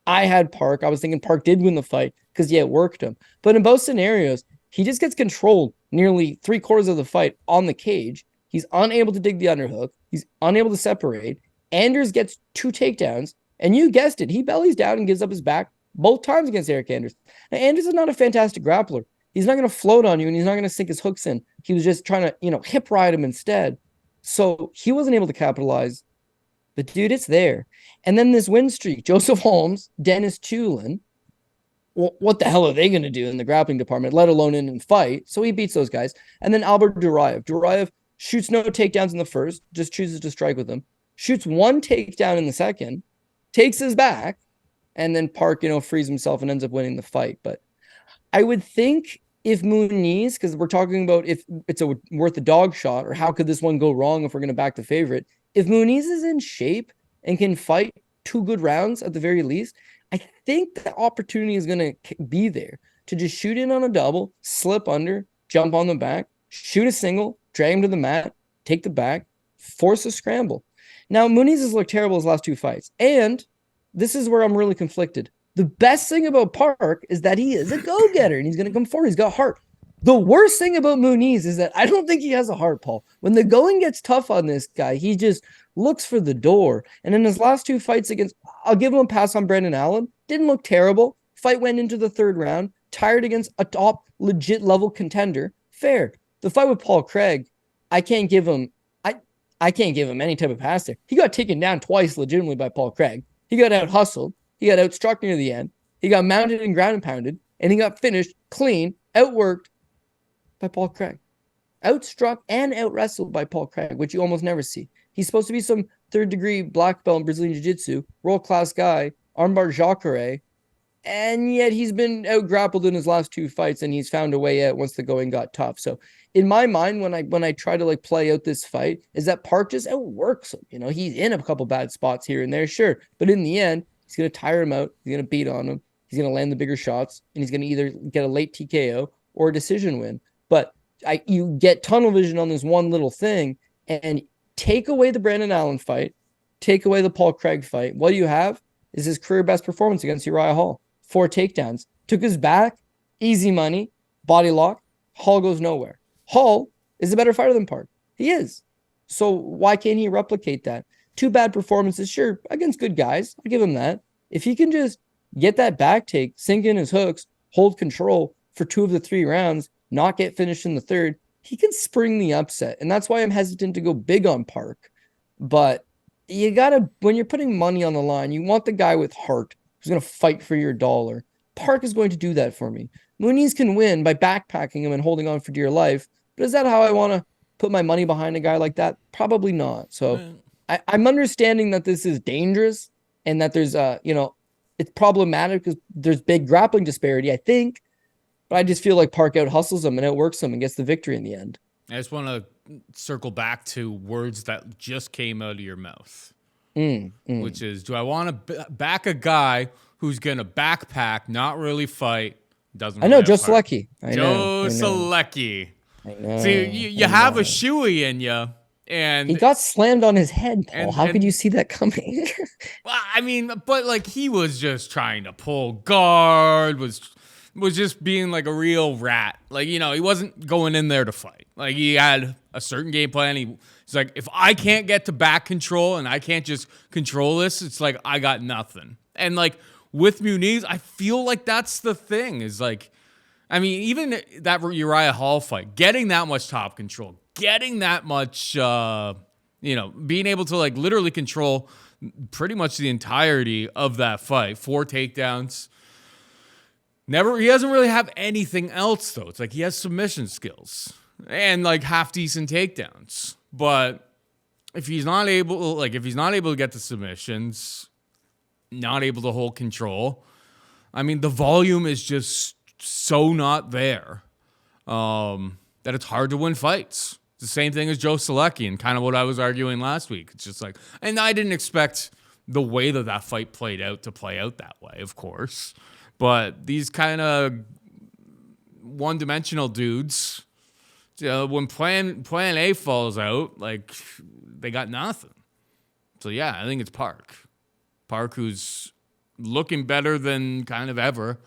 I had Park. I was thinking Park did win the fight because, it worked him. But in both scenarios, he just gets controlled nearly 3/4 of the fight on the cage. He's unable to dig the underhook. He's unable to separate. Anders gets 2 takedowns, and you guessed it. He bellies down and gives up his back both times against Eric Anders. Now, Anders is not a fantastic grappler. He's not going to float on you, and he's not going to sink his hooks in. He was just trying to, hip ride him instead. So he wasn't able to capitalize. But, dude, it's there. And then this win streak, Joseph Holmes, Dennis Chulin. Well, what the hell are they going to do in the grappling department, let alone in and fight? So he beats those guys. And then Albert Duraev. Duraev shoots no takedowns in the first, just chooses to strike with him. Shoots 1 takedown in the second, takes his back, and then Park, frees himself and ends up winning the fight. But I would think if Muniz, because we're talking about if it's worth a dog shot, or how could this one go wrong if we're going to back the favorite, if Muniz is in shape and can fight 2 good rounds at the very least, I think the opportunity is going to be there to just shoot in on a double, slip under, jump on the back, shoot a single, drag him to the mat, take the back, force a scramble. Now, Muniz has looked terrible his last 2 fights, and this is where I'm really conflicted. The best thing about Park is that he is a go-getter and he's going to come forward. He's got heart. The worst thing about Muniz is that I don't think he has a heart, Paul. When the going gets tough on this guy, he just looks for the door. And in his last 2 fights I'll give him a pass on Brendan Allen. Didn't look terrible. Fight went into the 3rd round. Tired against a top legit level contender. Fair. The fight with Paul Craig, I can't give him any type of pass there. He got taken down twice legitimately by Paul Craig. He got out-hustled. He got outstruck near the end. He got mounted and ground and pounded. And he got finished clean, outworked by Paul Craig. Outstruck and out-wrestled by Paul Craig, which you almost never see. He's supposed to be some 3rd-degree black belt in Brazilian Jiu-Jitsu, world-class guy, armbar jacare, and yet he's been out-grappled in his last 2 fights, and he's found a way out once the going got tough. So in my mind, when I try to play out this fight, is that Park just outworks him. He's in a couple bad spots here and there, sure. But in the end, he's going to tire him out. He's going to beat on him. He's going to land the bigger shots, and he's going to either get a late TKO or a decision win. But you get tunnel vision on this one little thing, and take away the Brandon Allen fight, take away the Paul Craig fight. What you have is his career best performance against Uriah Hall. 4 takedowns. Took his back, easy money, body lock. Hall goes nowhere. Hall is a better fighter than Park. He is. So why can't he replicate that? 2 bad performances, sure, against good guys. I'll give him that. If he can just get that back take, sink in his hooks, hold control for 2 of the 3 rounds, not get finished in the 3rd, he can spring the upset. And that's why I'm hesitant to go big on Park. But you gotta, when you're putting money on the line, you want the guy with heart who's going to fight for your dollar. Park is going to do that for me. Muniz can win by backpacking him and holding on for dear life. But is that how I want to put my money behind a guy like that? Probably not. So I'm understanding that this is dangerous and that there's it's problematic because there's big grappling disparity, I think. But I just feel like Park out hustles him and outworks him and gets the victory in the end. I just want to circle back to words that just came out of your mouth, which is, do I want to back a guy who's going to backpack, not really fight? Doesn't. I know, Joe Selecki. Joe Selecki. See, you have a shoey in you. And he got slammed on his head, Paul. How could you see that coming? Well, I mean, but like he was just trying to pull guard, was just being like a real rat. Like, he wasn't going in there to fight. Like he had a certain game plan. He's like, if I can't get to back control and I can't just control this, it's like I got nothing. And like with Muniz, I feel like that's the thing is like, I mean, even that Uriah Hall fight, getting that much top control, getting that much, being able to like literally control pretty much the entirety of that fight. 4 takedowns. He doesn't really have anything else though. It's like he has submission skills and like half decent takedowns. But if he's not able to get the submissions, not able to hold control, I mean, the volume is just so not there that it's hard to win fights. It's the same thing as Joe Selecki and kind of what I was arguing last week. It's just like, and I didn't expect the way that fight played out to play out that way, of course. But these kind of one-dimensional dudes, when plan A falls out, like they got nothing. So yeah, I think it's Park. Park, who's looking better than kind of ever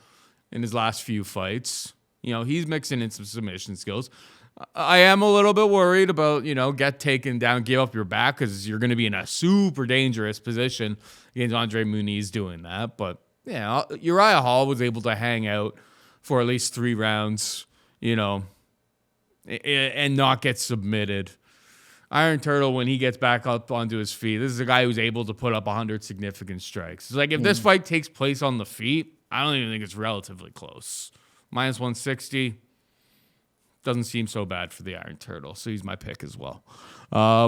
in his last few fights. He's mixing in some submission skills. I am a little bit worried about, get taken down, give up your back, because you're going to be in a super dangerous position against Andre Muniz doing that. But yeah, Uriah Hall was able to hang out for at least 3 rounds, and not get submitted. Iron Turtle, when he gets back up onto his feet, this is a guy who's able to put up 100 significant strikes. It's like if this fight takes place on the feet, I don't even think it's relatively close. Minus 160 doesn't seem so bad for the Iron Turtle, so he's my pick as well.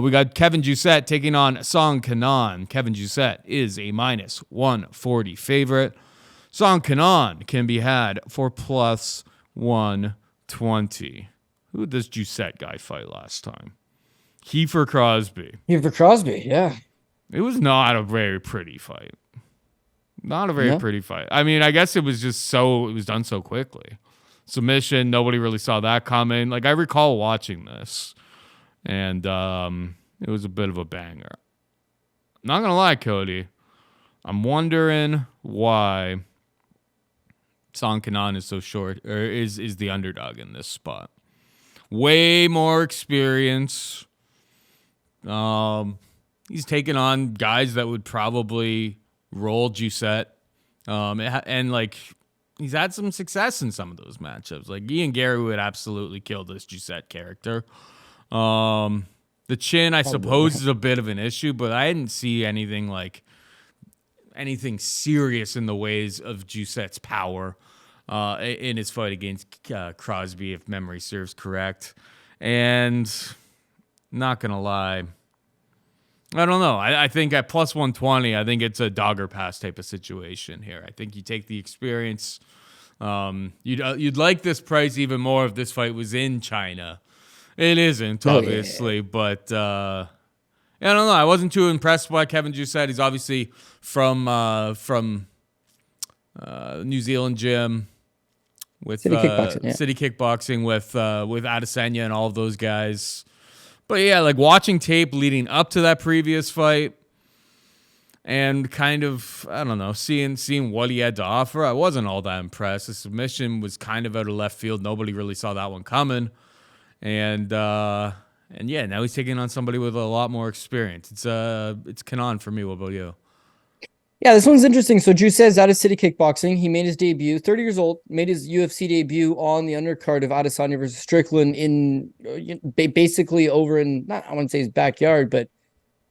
We got Kevin Jousset taking on Song Kenan. Kevin Jousset is a minus 140 favorite. Song Kenan can be had for plus 120. Who did this Jousset guy fight last time? Kiefer Crosby. Yeah. It was not a very pretty fight. Not a very pretty fight. I mean, I guess it was done so quickly. Submission, nobody really saw that coming. Like, I recall watching this, and it was a bit of a banger. Not going to lie, Cody, I'm wondering why Song Kenan is so short, or is the underdog in this spot. Way more experience. He's taken on guys that would probably roll Jousset. And like he's had some success in some of those matchups. Like Ian Gary would absolutely kill this Jousset character. The chin, I suppose, is a bit of an issue, but I didn't see anything serious in the ways of Jousset's power in his fight against Crosby, if memory serves correct. And not going to lie, I don't know. I think at plus 120, I think it's a dogger pass type of situation here. I think you take the experience. You'd like this price even more if this fight was in China. It isn't, obviously, but I don't know. I wasn't too impressed by Kevin Jousset. He's obviously from New Zealand gym with City Kickboxing, yeah. City Kickboxing with Adesanya and all of those guys. But yeah, like watching tape leading up to that previous fight and kind of, I don't know, seeing what he had to offer, I wasn't all that impressed. The submission was kind of out of left field. Nobody really saw that one coming. And yeah, now he's taking on somebody with a lot more experience. It's Kenan for me. What about you? Yeah, this one's interesting. So Jousset's out of City Kickboxing. He made his debut, 30 years old, made his UFC debut on the undercard of Adesanya versus Strickland in basically over in, not, I wouldn't say his backyard, but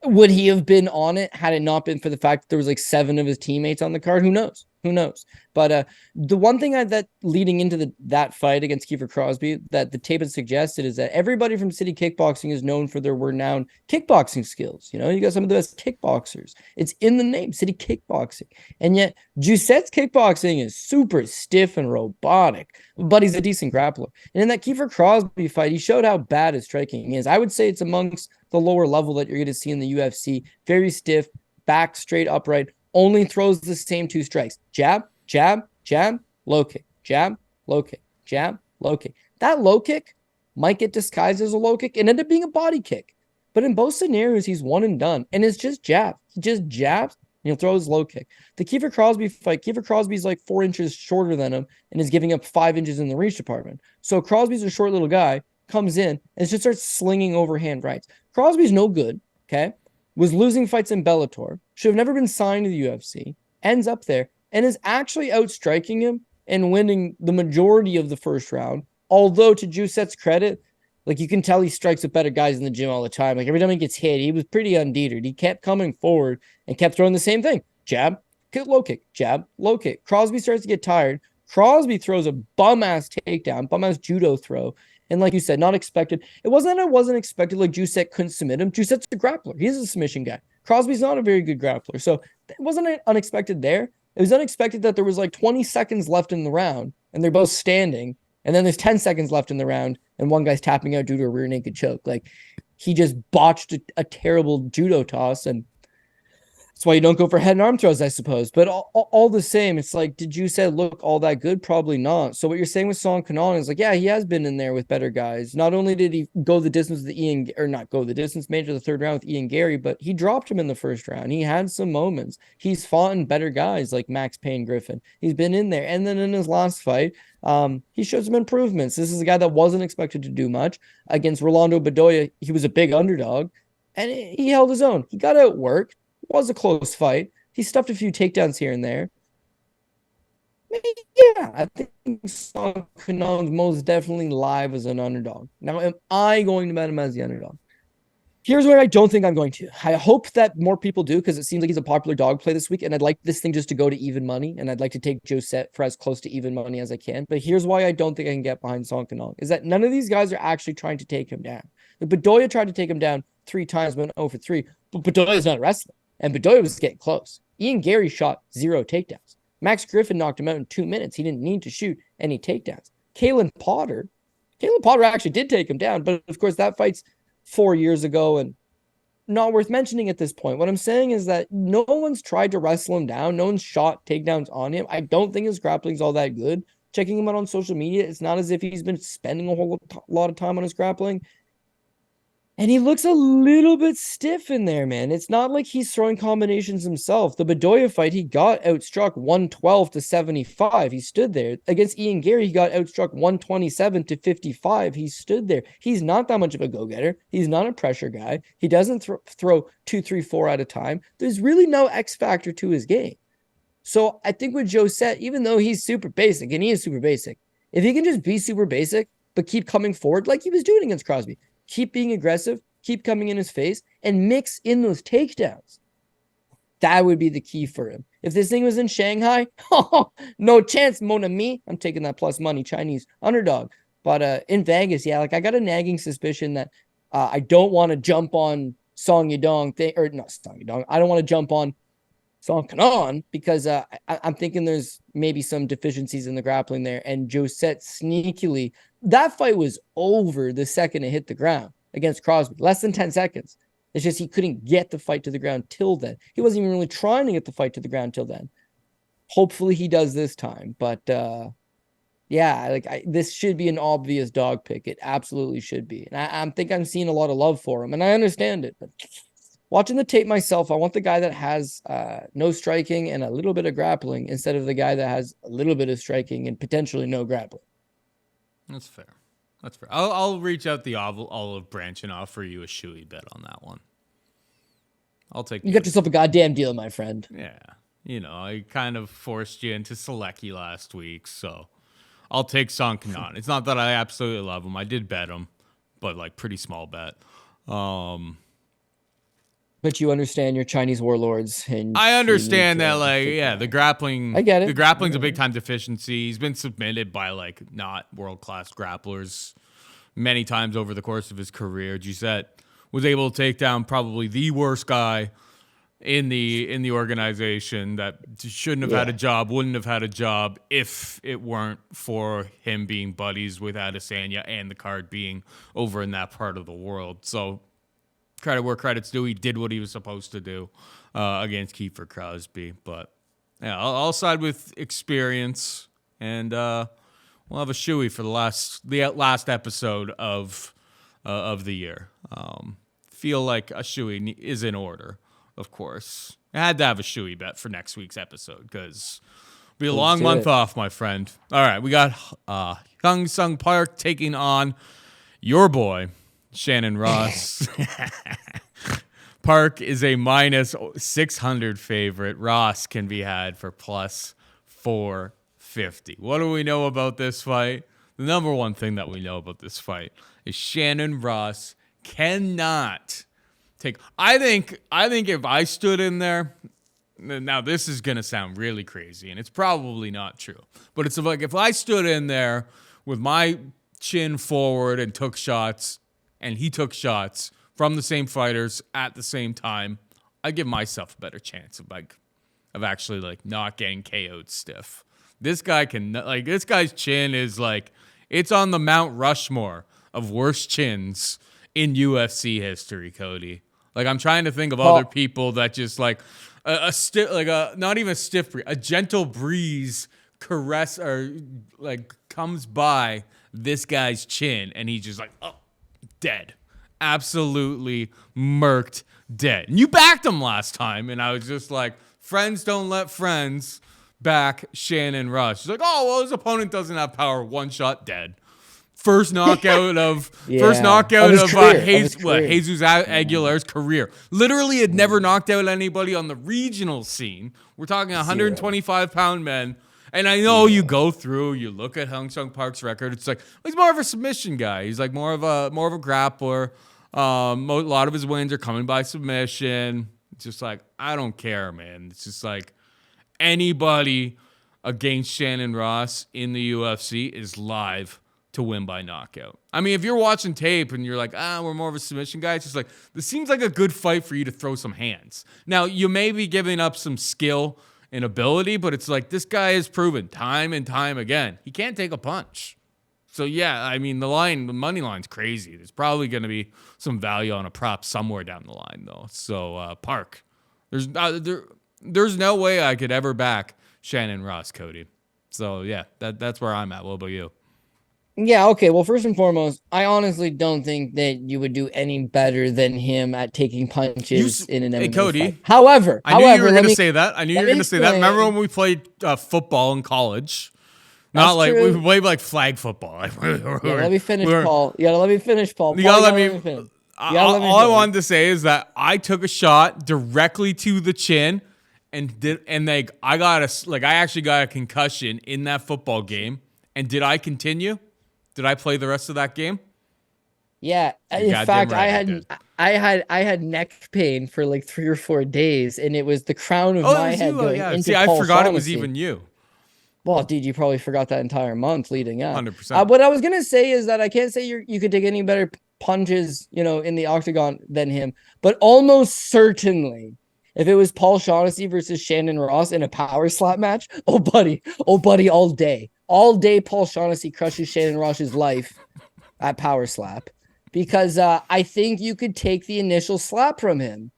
would he have been on it had it not been for the fact that there was like 7 of his teammates on the card? Who knows? Who knows? But the one thing that leading into that fight against Kiefer Crosby that the tape had suggested is that everybody from City Kickboxing is known for their renowned kickboxing skills. You know, you got some of the best kickboxers. It's in the name, City Kickboxing. And yet Jousset's kickboxing is super stiff and robotic, but he's a decent grappler. And in that Kiefer Crosby fight, he showed how bad his striking is. I would say it's amongst the lower level that you're going to see in the UFC. Very stiff, back straight upright, only throws the same 2 strikes. Jab, jab, jab, low kick. Jab, low kick. Jab, low kick. That low kick might get disguised as a low kick and end up being a body kick. But in both scenarios, he's one and done. And it's just jab. He just jabs and he'll throw his low kick. The Kiefer Crosby fight, Kiefer Crosby's like 4 inches shorter than him and is giving up 5 inches in the reach department. So Crosby's a short little guy, comes in and just starts slinging overhand rights. Crosby's no good, okay? Was losing fights in Bellator, should have never been signed to the UFC, ends up there, and is actually outstriking him and winning the majority of the first round. Although, to Jousset's credit, like you can tell he strikes with better guys in the gym all the time. Like every time he gets hit, he was pretty undeterred. He kept coming forward and kept throwing the same thing. Jab, low kick, jab, low kick. Crosby starts to get tired. Crosby throws a bum-ass takedown, bum-ass judo throw. And like you said, not expected. It wasn't expected like Jousset couldn't submit him. Jousset's a grappler. He's a submission guy. Crosby's not a very good grappler. So it wasn't unexpected there. It was unexpected that there was like 20 seconds left in the round and they're both standing. And then there's 10 seconds left in the round and one guy's tapping out due to a rear naked choke. Like he just botched a terrible judo toss. And that's why you don't go for head and arm throws, I suppose. But all the same, it's like, did Jousset look all that good? Probably not. So what you're saying with Song Kenan is like, yeah, he has been in there with better guys. Not only did he go the distance with not go the distance, made it to the 3rd round with Ian Gary, but he dropped him in the 1st round. He had some moments. He's fought in better guys like Max Payne Griffin. He's been in there. And then in his last fight, he showed some improvements. This is a guy that wasn't expected to do much. Against Rolando Bedoya, he was a big underdog, and he held his own. He got outworked. Was a close fight. He stuffed a few takedowns here and there. Yeah, I think Song Kenan's most definitely live as an underdog. Now, am I going to bet him as the underdog? Here's where I don't think I'm going to. I hope that more people do because it seems like he's a popular dog play this week, and I'd like this thing just to go to even money, and I'd like to take Jousset for as close to even money as I can. But here's why I don't think I can get behind Song Kenan, is that none of these guys are actually trying to take him down. The Bedoya tried to take him down 3 times, went 0 for 3, but Bedoya's not a wrestler. And Bedoya was getting close. Ian Gary shot 0 takedowns. Max Griffin knocked him out in 2 minutes. He didn't need to shoot any takedowns. Kalen Potter actually did take him down, but of course that fight's 4 years ago and not worth mentioning at this point. What I'm saying is that no one's tried to wrestle him down. No one's shot takedowns on him. I don't think his grappling's all that good. Checking him out on social media, it's not as if he's been spending a whole lot of time on his grappling. And he looks a little bit stiff in there, man. It's not like he's throwing combinations himself. The Bedoya fight, he got outstruck 112 to 75. He stood there. Against Ian Gary, he got outstruck 127 to 55. He stood there. He's not that much of a go-getter. He's not a pressure guy. He doesn't throw 2, 3, 4 at a time. There's really no X factor to his game. So I think with Jousset, even though he's super basic, and he is super basic, if he can just be super basic, but keep coming forward like he was doing against Crosby, keep being aggressive, keep coming in his face, and mix in those takedowns. That would be the key for him. If this thing was in Shanghai, no chance, mon ami. I'm taking that plus money, Chinese underdog. But in Vegas, yeah, like I got a nagging suspicion that I don't want to jump on Song Yadong thing, or not Song Yadong. I don't want to jump on Song Kenan because I'm thinking there's maybe some deficiencies in the grappling there. And Jousset sneakily, that fight was over the second it hit the ground against Crosby. Less than 10 seconds. It's just he couldn't get the fight to the ground till then. He wasn't even really trying to get the fight to the ground till then. Hopefully he does this time. But yeah, this should be an obvious dog pick. It absolutely should be. And I think I'm seeing a lot of love for him, and I understand it. But watching the tape myself, I want the guy that has no striking and a little bit of grappling instead of the guy that has a little bit of striking and potentially no grappling. That's fair. That's fair. I'll reach out the olive branch and offer you a shoey bet on that one. I'll take. You got yourself a goddamn deal, my friend. Yeah, I kind of forced you into Selecki last week, so I'll take Song Kenan. It's not that I absolutely love him. I did bet him, but like pretty small bet. But you understand your Chinese warlords, and I understand that, the grappling. I get it. The grappling's a big time deficiency. He's been submitted by not world class grapplers many times over the course of his career. Jousset was able to take down probably the worst guy in the organization that shouldn't have had a job, wouldn't have had a job if it weren't for him being buddies with Adesanya and the card being over in that part of the world. So credit where credit's due. He did what he was supposed to do against Kiefer Crosby. But yeah, I'll side with experience, and we'll have a shoey for the last episode of the year. Feel like a shoey is in order, of course. I had to have a shoey bet for next week's episode because it'll be a long month off, my friend. All right, we got Hyun Sung Park taking on your boy, Shannon Ross. Park is a minus 600 favorite. Ross can be had for plus 450. What do we know about this fight? The number one thing that we know about this fight is Shannon Ross cannot take. I think if I stood in there, now this is gonna sound really crazy, and it's probably not true, but it's like if I stood in there with my chin forward and took shots, and he took shots from the same fighters at the same time, I give myself a better chance of actually not getting KO'd stiff. This guy this guy's chin is it's on the Mount Rushmore of worst chins in UFC history, Cody. I'm trying to think of other people that just not even a stiff breeze, a gentle breeze caress or comes by this guy's chin, and he's just dead. Absolutely murked dead. And you backed him last time, and I was just friends don't let friends back Shannon Rush. He's his opponent doesn't have power. One shot, dead. First knockout of Jesus Aguilar's career. Literally had never knocked out anybody on the regional scene. We're talking 125-pound men. And I know you go through, you look at Hyun Sung Park's record. It's he's more of a submission guy. He's more of a grappler. A lot of his wins are coming by submission. It's just I don't care, man. It's just anybody against Shannon Ross in the UFC is live to win by knockout. I mean, if you're watching tape and you're we're more of a submission guy, it's just this seems like a good fight for you to throw some hands. Now, you may be giving up some skill and ability, but it's this guy has proven time and time again he can't take a punch. So yeah, I mean the money line's crazy. There's probably going to be some value on a prop somewhere down the line though. So Park, there's no way I could ever back Shannon Ross, Cody. So yeah, that's where I'm at. What about you? Yeah, okay. Well, first and foremost, I honestly don't think that you would do any better than him at taking punches in an MMA Cody, fight. However, I knew you were going to say that. I knew you were going to say that. Remember when we played football in college? Not we played flag football. Let me finish, Paul. You gotta let me finish, Paul. You gotta let me finish. All I wanted to say is that I took a shot directly to the chin, and I actually got a concussion in that football game. And did I continue? Did I play the rest of that game? Yeah. In fact, right, I had neck pain for 3 or 4 days, and it was the crown of my head going into See, I forgot it was even you. Well, dude, you probably forgot that entire month leading up. 100%. What I was gonna say is that I can't say you could take any better punches, in the octagon than him, but almost certainly, if it was Paul Shaughnessy versus Shannon Ross in a power slap match, oh buddy, all day, Paul Shaughnessy crushes Shannon Ross's life at power slap, because I think you could take the initial slap from him,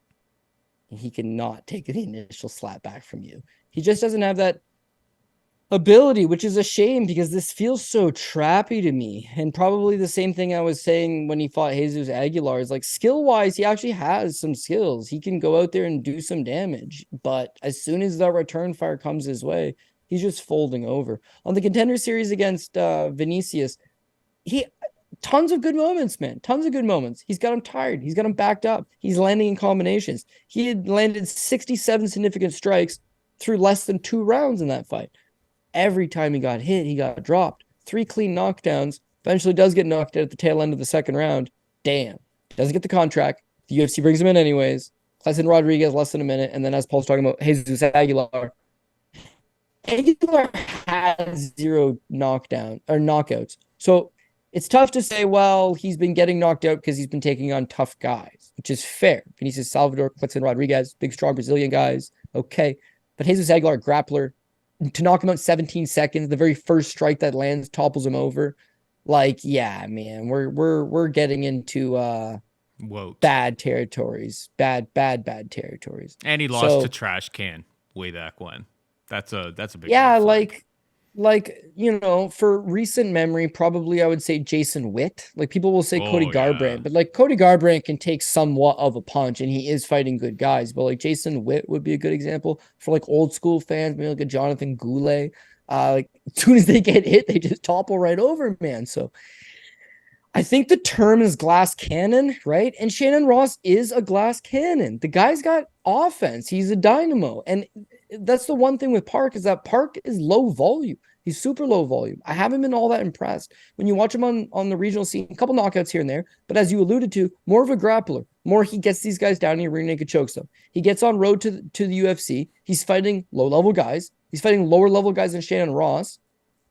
and he cannot take the initial slap back from you. He just doesn't have that ability, which is a shame because this feels so trappy to me. And probably the same thing I was saying when he fought Jesus Aguilar is like skill wise, he actually has some skills. He can go out there and do some damage. But as soon as the return fire comes his way, he's just folding over. On the Contender Series against Vinicius, he tons of good moments, man. Tons of good moments. He's got him tired. He's got him backed up. He's landing in combinations. He had landed 67 significant strikes through less than 2 rounds in that fight. Every time he got hit, he got dropped. 3 clean knockdowns. Eventually does get knocked out at the tail end of the second round. Damn. Doesn't get the contract. The UFC brings him in anyways. Klein Rodriguez, less than a minute. And then as Paul's talking about Jesus Aguilar. Aguilar has 0 knockouts. So it's tough to say, well, he's been getting knocked out because he's been taking on tough guys, which is fair. Vinicius Salvador, Klein Rodriguez, big, strong Brazilian guys. Okay. But Jesus Aguilar, grappler, to knock him out 17 seconds, the very first strike that lands topples him over. Like, yeah, man, we're getting into bad territories. Bad territories. And he lost to Trash Can way back when. That's a big for recent memory, probably I would say Jason Witt. Like people will say Cody Garbrandt, but like Cody Garbrandt can take somewhat of a punch and he is fighting good guys. But like Jason Witt would be a good example for like old school fans, maybe like a Jonathan Goulet. Like as soon as they get hit, they just topple right over, man. So I think the term is glass cannon, right? And Shannon Ross is a glass cannon. The guy's got offense. He's a dynamo. And that's the one thing with Park is that Park is low volume. He's super low volume. I haven't been all that impressed. When you watch him on the regional scene, a couple knockouts here and there, but as you alluded to, more of a grappler. More he gets these guys down and he rear naked chokes them. He gets on road to the UFC. He's fighting low-level guys. He's fighting lower-level guys than Shannon Ross.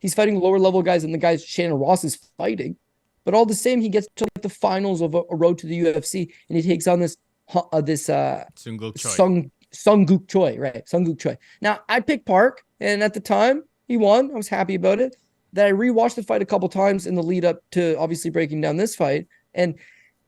He's fighting lower-level guys than the guys Shannon Ross is fighting. But all the same, he gets to like the finals of a road to the UFC, and he takes on this Sunguk Choi, right? Sunguk Choi. Now, I picked Park, and at the time, he won. I was happy about it. Then I rewatched the fight a couple times in the lead up to obviously breaking down this fight, and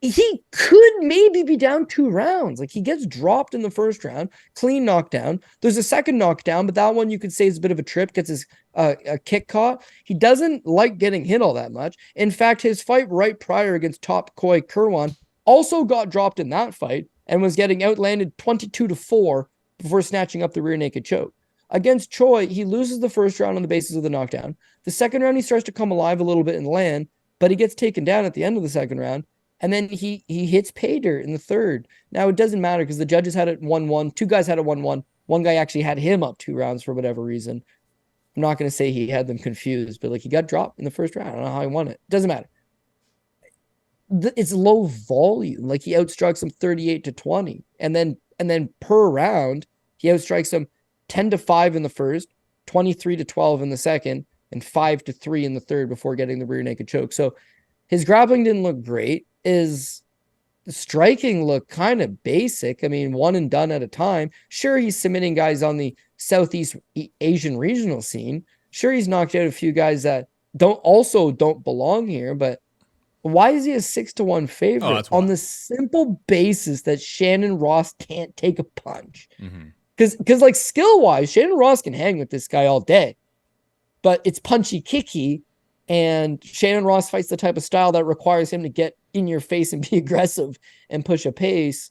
he could maybe be down 2 rounds. Like he gets dropped in the first round, clean knockdown. There's a second knockdown, but that one you could say is a bit of a trip, gets his a kick caught. He doesn't like getting hit all that much. In fact, his fight right prior against Top Koi Kerwan also got dropped in that fight and was getting outlanded 22-4 before snatching up the rear naked choke. Against Choi, he loses the first round on the basis of the knockdown. The second round, he starts to come alive a little bit and land, but he gets taken down at the end of the second round. And then he hits pay dirt in the third. Now, it doesn't matter because the judges had it 1-1. 2 guys had it 1-1. One guy actually had him up 2 rounds for whatever reason. I'm not going to say he had them confused, but like he got dropped in the first round. I don't know how he won it. Doesn't matter. It's low volume. Like he outstrikes him 38-20. And then per round, he outstrikes him 10-5 in the first, 23-12 in the second, and 5-3 in the third before getting the rear naked choke. So his grappling didn't look great. His striking looked kind of basic. I mean, one and done at a time. Sure, he's submitting guys on the Southeast Asian regional scene. Sure, he's knocked out a few guys that don't belong here, but why is he a 6-1 favorite on the simple basis that Shannon Ross can't take a punch? Because like skill-wise, Shannon Ross can hang with this guy all day, but it's punchy-kicky, and Shannon Ross fights the type of style that requires him to get in your face and be aggressive and push a pace.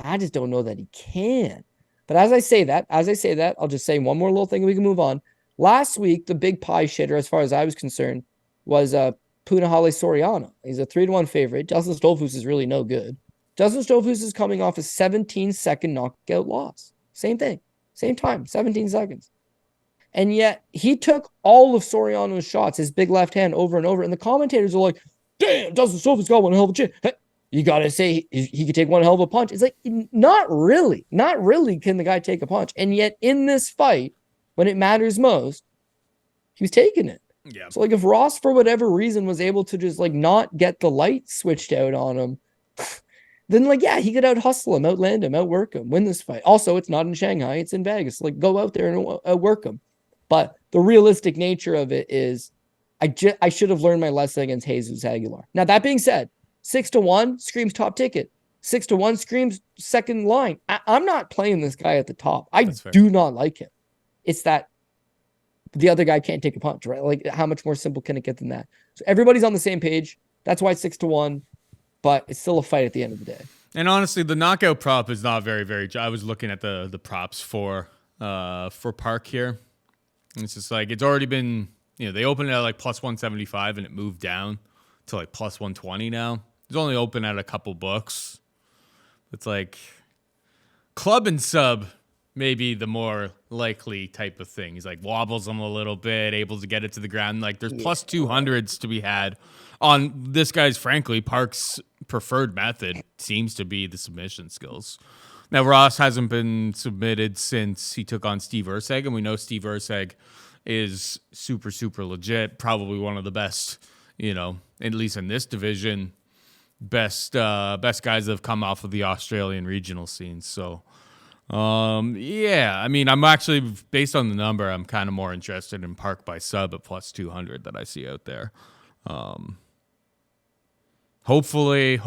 I just don't know that he can. But as I say that, I'll just say one more little thing and we can move on. Last week, the big pie shitter, as far as I was concerned, was Punahele Soriano. He's a 3-1 favorite. Justin Stolfus is really no good. Justin Stolfus is coming off a 17-second knockout loss. Same thing. Same time. 17 seconds. And yet, he took all of Soriano's shots, his big left hand, over and over. And the commentators are like, damn, Justin Stolfus got one hell of a chin. Hey, you got to say he could take one hell of a punch. It's like, not really. Not really can the guy take a punch. And yet, in this fight, when it matters most, he was taking it. Yeah. So, like, if Ross, for whatever reason, was able to just, like, not get the light switched out on him, then, like, yeah, he could out-hustle him, outland him, outwork him, win this fight. Also, it's not in Shanghai. It's in Vegas. Like, go out there and outwork him. But the realistic nature of it is I should have learned my lesson against Jesus Aguilar. Now, that being said, 6-1 screams top ticket. 6-1 screams second line. I'm not playing this guy at the top. I do not like him. It's that the other guy can't take a punch, right? Like, how much more simple can it get than that? So everybody's on the same page. That's why it's 6-1, but it's still a fight at the end of the day. And honestly, the knockout prop is not very, very. I was looking at the props for Park here. And it's just like it's already been. They opened it at like plus 175 and it moved down to like plus 120 now. It's only open at a couple books. It's like club and sub. Maybe the more likely type of thing. He's like wobbles them a little bit, able to get it to the ground. Like there's plus 200s to be had on this guy's, frankly, Park's preferred method seems to be the submission skills. Now, Ross hasn't been submitted since he took on Steve Erceg, and we know Steve Erceg is super, super legit. Probably one of the best, at least in this division, best guys that have come off of the Australian regional scene. So, I mean, I'm actually, based on the number, I'm kind of more interested in Park by sub at plus 200 that I see out there. Hopefully,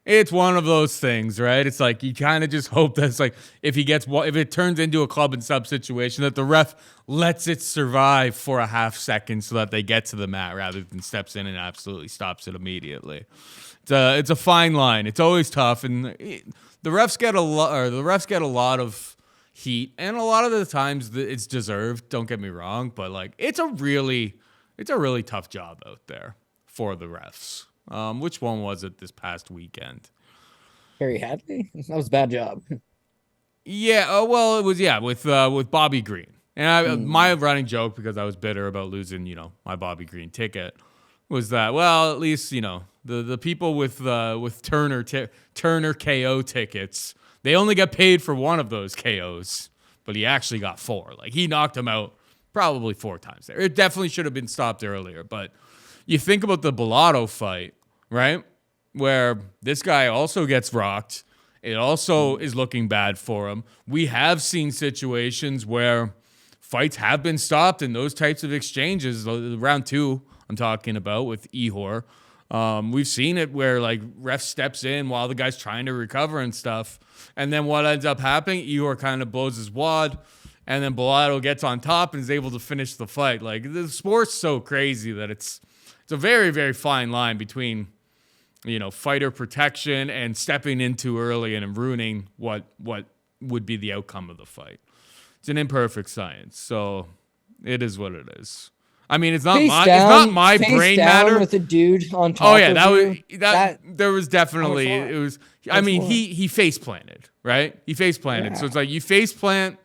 it's one of those things, right? It's like you kind of just hope that it's like if it turns into a club and sub situation, that the ref lets it survive for a half second so that they get to the mat rather than steps in and absolutely stops it immediately. It's a fine line. It's always tough, and the refs get a lot of heat, and a lot of the times it's deserved. Don't get me wrong, but like it's a really tough job out there for the refs. Which one was it this past weekend? Harry Hadley? That was a bad job. Yeah. Well, it was with Bobby Green, and my running joke, because I was bitter about losing my Bobby Green ticket, was that at least the people with Turner KO tickets, they only got paid for one of those KOs, but he actually got 4. Like he knocked him out probably 4 times there. It definitely should have been stopped earlier, but you think about the Bellato fight, right? Where this guy also gets rocked. It also is looking bad for him. We have seen situations where fights have been stopped in those types of exchanges. Round 2, I'm talking about with Ihor. We've seen it where like ref steps in while the guy's trying to recover and stuff. And then what ends up happening, Ihor kind of blows his wad, and then Bellato gets on top and is able to finish the fight. Like the sport's so crazy that it's a very, very fine line between, fighter protection and stepping in too early and ruining what would be the outcome of the fight. It's an imperfect science, so it is what it is. I mean, it's not my brain matter with a dude on top. Oh yeah, there was definitely it was. I mean, he face planted, right? He face planted, yeah. So it's like you face plant,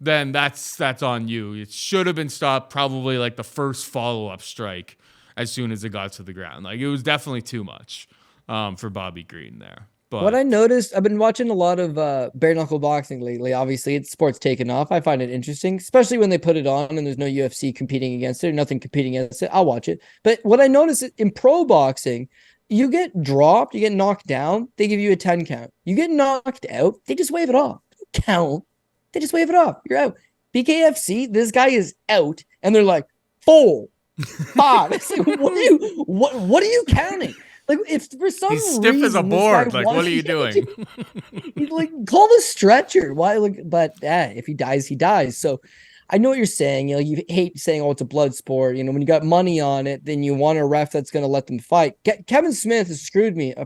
then that's on you. It should have been stopped probably like the first follow up strike. As soon as it got to the ground. Like, it was definitely too much for Bobby Green there. But what I noticed, I've been watching a lot of bare knuckle boxing lately. Obviously, it's sports taken off. I find it interesting, especially when they put it on and there's no UFC competing against it, nothing competing against it. I'll watch it. But what I noticed in pro boxing, you get dropped, you get knocked down, they give you a 10 count. You get knocked out, they just wave it off. Count. They just wave it off. You're out. BKFC, this guy is out, and they're like, 4. 5. It's like, what are you counting? Like, if for some he's reason stiff as a board, like what are you doing? Like, call the stretcher. Why? But if he dies, he dies. So I know what you're saying. You hate saying, "Oh, it's a blood sport." When you got money on it, then you want a ref that's going to let them fight. Kevin Smith has screwed me a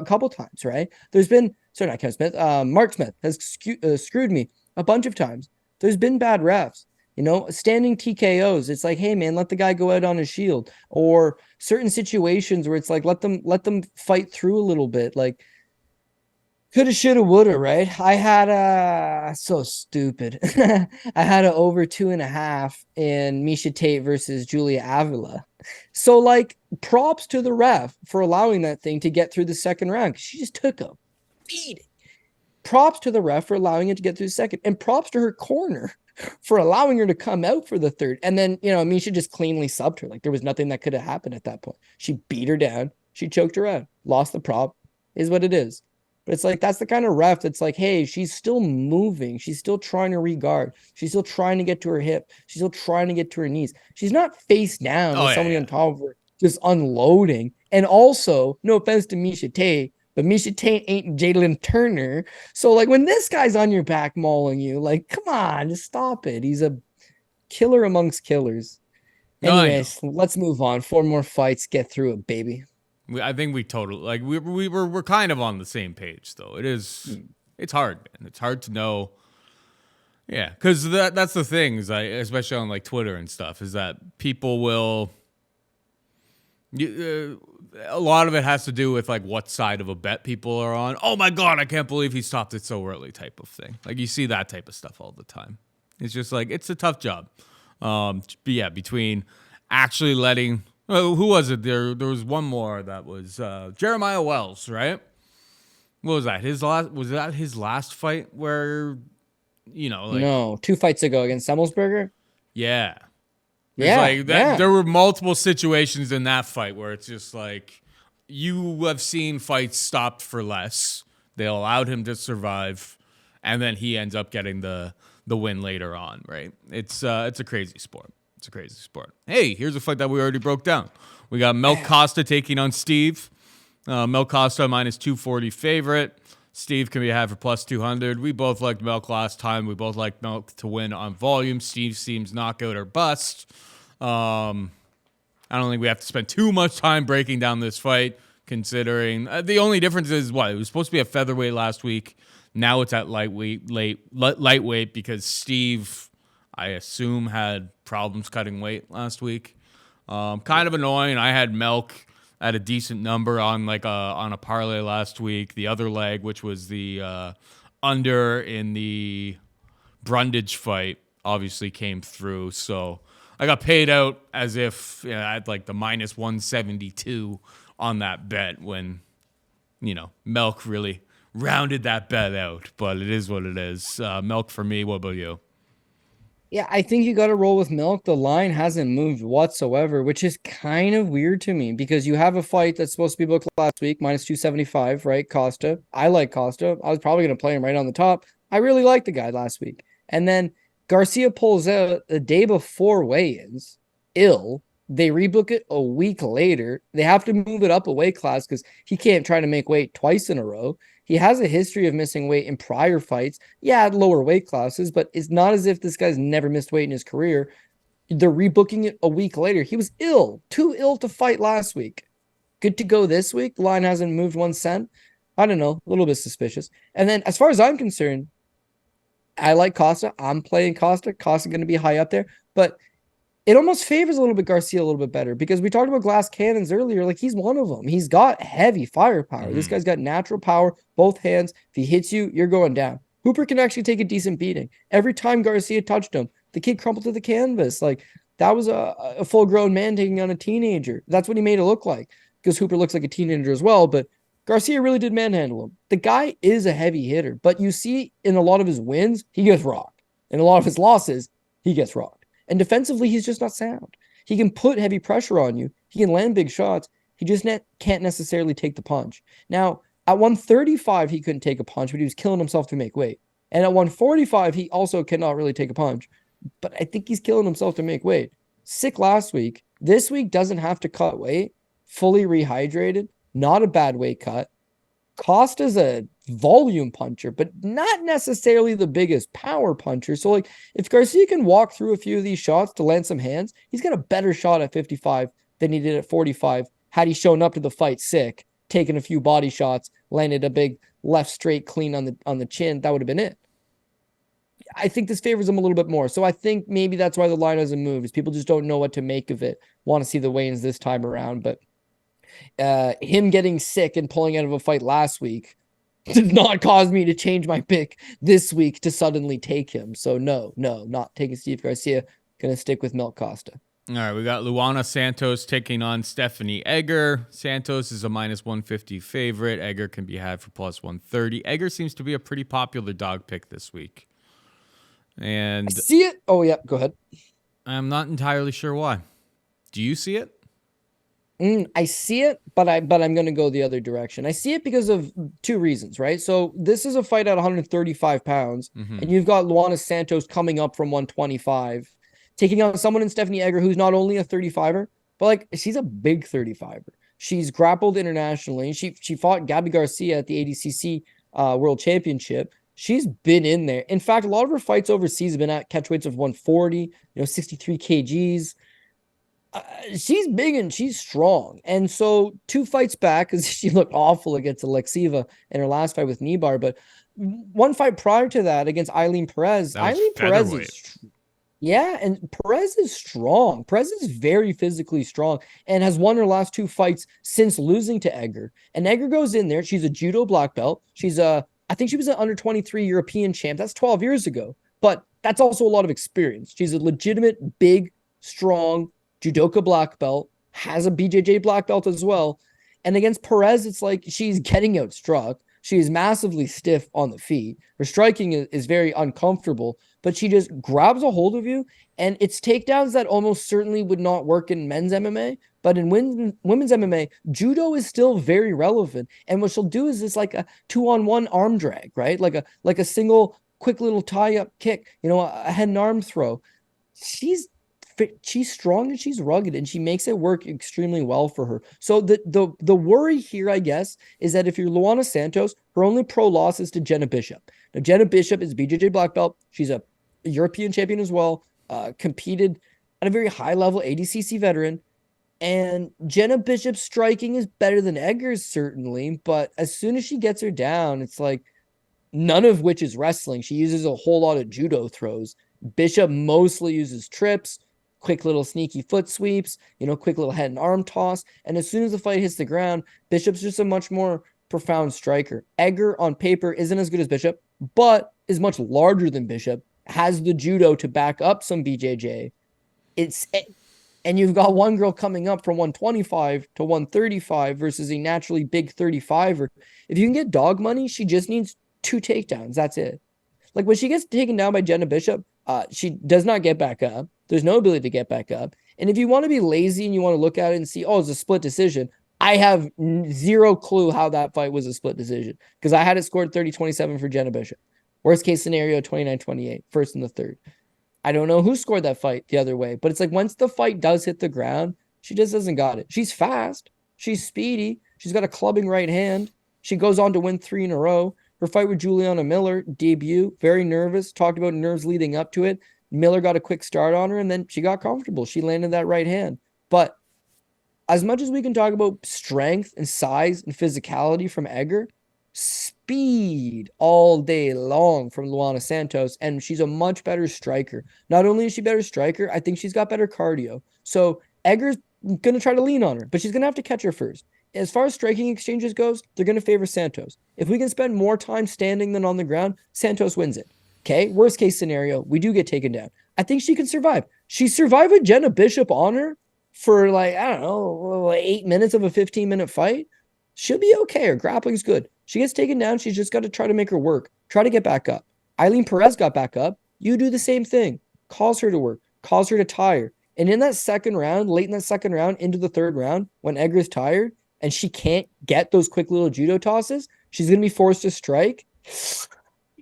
couple times, right? Not Kevin Smith. Mark Smith has screwed me a bunch of times. There's been bad refs. Standing TKOs. It's like, hey man, let the guy go out on his shield. Or certain situations where it's like, let them fight through a little bit. Like, coulda, shoulda, woulda, right? I had so stupid. I had a over 2.5 in Miesha Tate versus Julia Avila. So like, props to the ref for allowing that thing to get through the second round. She just took a beating. Props to the ref for allowing it to get through the second, and props to her corner for allowing her to come out for the third. And then, Miesha just cleanly subbed her. Like, there was nothing that could have happened at that point. She beat her down. She choked her out. Lost the prop. Is what it is. But it's like, that's the kind of ref that's like, hey, she's still moving. She's still trying to regard. She's still trying to get to her hip. She's still trying to get to her knees. She's not face down with somebody on top of her just unloading. And also, no offense to Miesha Tate, but Miesha Tate ain't Jalen Turner. So, like, when this guy's on your back mauling you, like, come on, just stop it. He's a killer amongst killers. No, Anyways, let's move on. 4 more fights, get through it, baby. I think we totally like we're kind of on the same page though. It's hard, man. It's hard to know. Yeah, because that's the thing is especially on like Twitter and stuff is that people will. A lot of it has to do with like what side of a bet people are on. Oh my god, I can't believe he stopped it so early, type of thing. Like you see that type of stuff all the time. It's just like it's a tough job. But yeah, between actually letting who was it? There was one more that was Jeremiah Wells, right? What was that? Was that his last fight where no, 2 fights ago against Semmelsberger? Yeah. Yeah, like that, yeah. There were multiple situations in that fight where it's just like you have seen fights stopped for less. They allowed him to survive, and then he ends up getting the win later on, right? It's a crazy sport. It's a crazy sport. Hey, here's a fight that we already broke down. We got Melk Costa taking on Steve. Melk Costa minus 240 favorite. Steve can be had for plus 200. We both liked Melk last time. We both liked Melk to win on volume. Steve seems knockout or bust. I don't think we have to spend too much time breaking down this fight, considering the only difference is what? It was supposed to be a featherweight last week. Now it's at lightweight because Steve, I assume, had problems cutting weight last week. Kind of annoying. I had Melk at a decent number on a parlay last week. The other leg, which was the under in the Brundage fight, obviously came through. So I got paid out as if I had like the minus 172 on that bet when Melk really rounded that bet out. But it is what it is. Melk for me. What about you? Yeah, I think you got to roll with Melk. The line hasn't moved whatsoever, which is kind of weird to me because you have a fight that's supposed to be booked last week, minus 275, right? Costa. I like Costa. I was probably going to play him right on the top. I really liked the guy last week. And then Garcia pulls out the day before weigh-ins, ill. They rebook it a week later. They have to move it up a weight class because he can't try to make weight twice in a row. He has a history of missing weight in prior fights. Yeah, at lower weight classes, but it's not as if this guy's never missed weight in his career. They're rebooking it a week later. He was ill, too ill to fight last week. Good to go this week. The line hasn't moved 1 cent. I don't know, a little bit suspicious. And then as far as I'm concerned, I like Costa. I'm playing Costa. Costa going to be high up there, but it almost favors a little bit Garcia a little bit better because we talked about glass cannons earlier. Like he's one of them. He's got heavy firepower. This guy's got natural power, both hands. If he hits you, you're going down. Hooper can actually take a decent beating. Every time Garcia touched him, the kid crumpled to the canvas. Like that was a full-grown man taking on a teenager. That's what he made it look like because Hooper looks like a teenager as well. But Garcia really did manhandle him. The guy is a heavy hitter, but you see in a lot of his wins, he gets rocked. In a lot of his losses, he gets rocked. And defensively, he's just not sound. He can put heavy pressure on you. He can land big shots. He just can't necessarily take the punch. Now, at 135, he couldn't take a punch, but he was killing himself to make weight. And at 145, he also cannot really take a punch. But I think he's killing himself to make weight. Sick last week. This week doesn't have to cut weight. Fully rehydrated. Not a bad weight cut. Costa's a volume puncher, but not necessarily the biggest power puncher. So like if Garcia can walk through a few of these shots to land some hands, he's got a better shot at 55 than he did at 45 had he shown up to the fight sick, taken a few body shots, landed a big left straight clean on the chin. That would have been it. I think this favors him a little bit more. So I think maybe that's why the line hasn't moved, is people just don't know what to make of it. Want to see the weigh-ins this time around, but him getting sick and pulling out of a fight last week did not cause me to change my pick this week to suddenly take him. So no, not taking Steve Garcia. Gonna stick with Melk Costa. All right, we got Luana Santos taking on Stephanie Egger. Santos is a minus 150 favorite. Egger can be had for plus 130. Egger seems to be a pretty popular dog pick this week. And I see it. Oh, yeah, go ahead. I'm not entirely sure why. Do you see it? I see it, but I'm going to go the other direction. I see it because of 2 reasons, right? So this is a fight at 135 pounds, and you've got Luana Santos coming up from 125, taking on someone in Stephanie Egger who's not only a 35er, but like she's a big 35er. She's grappled internationally. She fought Gabby Garcia at the ADCC World Championship. she's been in there. In fact, a lot of her fights overseas have been at catch weights of 140, 63 kgs. She's big and she's strong. And so 2 fights back, because she looked awful against Alexieva in her last fight with Nibar, but 1 fight prior to that against Eileen Perez. Eileen Perez is, yeah, and Perez is strong. Perez is very physically strong and has won her last 2 fights since losing to Egger. And Egger goes in there. She's a judo black belt. I think she was an under 23 European champ. That's 12 years ago, but that's also a lot of experience. She's a legitimate, big, strong judoka black belt, has a BJJ black belt as well. And against Perez, it's like she's getting outstruck. She is massively stiff on the feet. Her striking is very uncomfortable, but she just grabs a hold of you. And it's takedowns that almost certainly would not work in men's MMA. But in women's MMA, judo is still very relevant. And what she'll do is this like a 2-on-1 arm drag, right? Like a single quick little tie-up kick, a head and arm throw. She's strong and she's rugged and she makes it work extremely well for her. So the worry here, I guess, is that if you're Luana Santos, her only pro loss is to Jenna Bishop. Now, Jenna Bishop is BJJ black belt. She's a European champion as well, competed at a very high level, ADCC veteran. And Jenna Bishop's striking is better than Egger's, certainly. But as soon as she gets her down, it's like none of which is wrestling. She uses a whole lot of judo throws. Bishop mostly uses trips, quick little sneaky foot sweeps, quick little head and arm toss. And as soon as the fight hits the ground, Bishop's just a much more profound striker. Egger on paper isn't as good as Bishop, but is much larger than Bishop, has the judo to back up some BJJ. And you've got one girl coming up from 125 to 135 versus a naturally big 35er. If you can get dog money, she just needs 2 takedowns. That's it. Like when she gets taken down by Jenna Bishop, she does not get back up. There's no ability to get back up. And if you want to be lazy and you want to look at it and see, it's a split decision, I have zero clue how that fight was a split decision because I had it scored 30-27 for Jenna Bishop. Worst case scenario, 29-28, first and the third. I don't know who scored that fight the other way, but it's like once the fight does hit the ground, she just doesn't got it. She's fast. She's speedy. She's got a clubbing right hand. She goes on to win 3 in a row. Her fight with Juliana Miller, debut, very nervous, talked about nerves leading up to it. Miller got a quick start on her, and then she got comfortable. She landed that right hand. But as much as we can talk about strength and size and physicality from Egger, speed all day long from Luana Santos, and she's a much better striker. Not only is she a better striker, I think she's got better cardio. So Egger's going to try to lean on her, but she's going to have to catch her first. As far as striking exchanges goes, they're going to favor Santos. If we can spend more time standing than on the ground, Santos wins it. Okay, worst case scenario, we do get taken down. I think she can survive. She survived with Jenna Bishop on her for 8 minutes of a 15-minute fight. She'll be okay. Her grappling's good. She gets taken down. She's just got to try to make her work. Try to get back up. Eileen Perez got back up. You do the same thing. Cause her to work. Cause her to tire. And in that second round, late in that second round, into the third round, when Egger's tired and she can't get those quick little judo tosses, she's going to be forced to strike.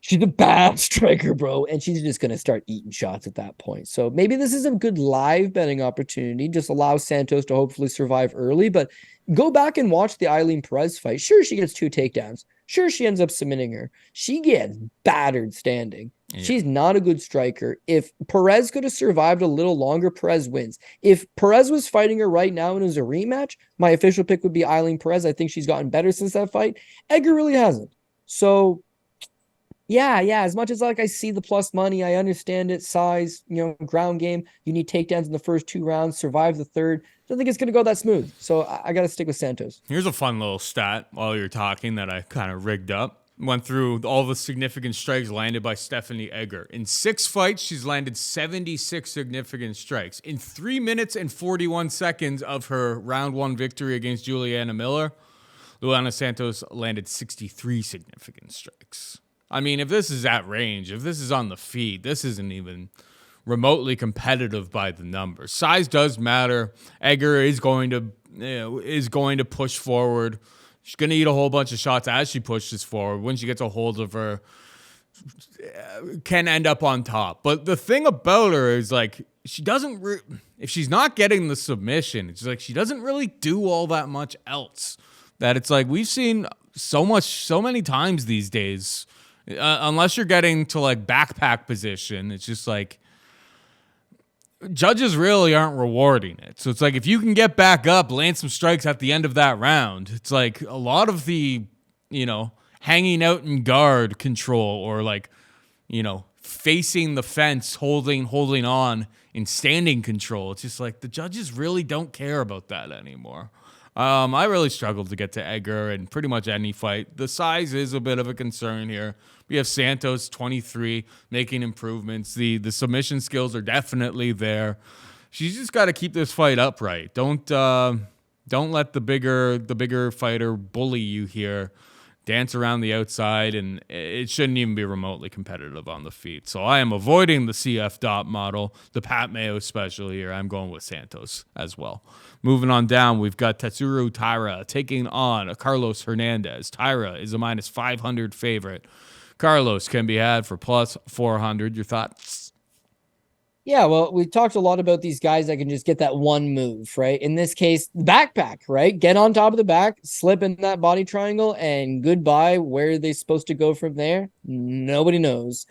She's a bad striker, bro, and she's just going to start eating shots at that point. So maybe this is a good live betting opportunity. Just allow Santos to hopefully survive early, but go back and watch the Eileen Perez fight. Sure, she gets 2 takedowns. Sure, she ends up submitting her. She gets battered standing. Yeah. She's not a good striker. If Perez could have survived a little longer, Perez wins. If Perez was fighting her right now and it was a rematch, my official pick would be Eileen Perez. I think she's gotten better since that fight. Egger really hasn't. So yeah. As much as I see the plus money, I understand it. Size, ground game. You need takedowns in the first 2 rounds, survive the third. I don't think it's going to go that smooth. So I got to stick with Santos. Here's a fun little stat while you're talking that I kind of rigged up. Went through all the significant strikes landed by Stephanie Egger. In 6 fights, she's landed 76 significant strikes. In 3 minutes and 41 seconds of her round 1 victory against Juliana Miller, Luana Santos landed 63 significant strikes. I mean, if this is at range, if this is on the feet, this isn't even remotely competitive by the numbers. Size does matter. Egger is going to push forward. She's going to eat a whole bunch of shots as she pushes forward. When she gets a hold of her, can end up on top. But the thing about her is she doesn't. If she's not getting the submission, it's she doesn't really do all that much else. That it's we've seen so many times these days. Unless you're getting to like backpack position, it's just like judges really aren't rewarding it. So it's like if you can get back up, land some strikes at the end of that round, it's like a lot of the, hanging out in guard control or like, facing the fence, holding on in standing control. It's just like the judges really don't care about that anymore. I really struggled to get to Edgar in pretty much any fight. The size is a bit of a concern here. We have Santos, 23, making improvements. The submission skills are definitely there. She's just got to keep this fight upright. Don't let the bigger fighter bully you here. Dance around the outside, and it shouldn't even be remotely competitive on the feet. So I am avoiding the CF dot model, the Pat Mayo special here. I'm going with Santos as well. Moving on down, we've got Tatsuro Taira taking on Carlos Hernandez. Taira is a minus 500 favorite. Carlos can be had for plus 400. Your thoughts? Yeah, well, we talked a lot about these guys that can just get that one move, right? In this case, backpack, right? Get on top of the back, slip in that body triangle, and goodbye. Where are they supposed to go from there? Nobody knows.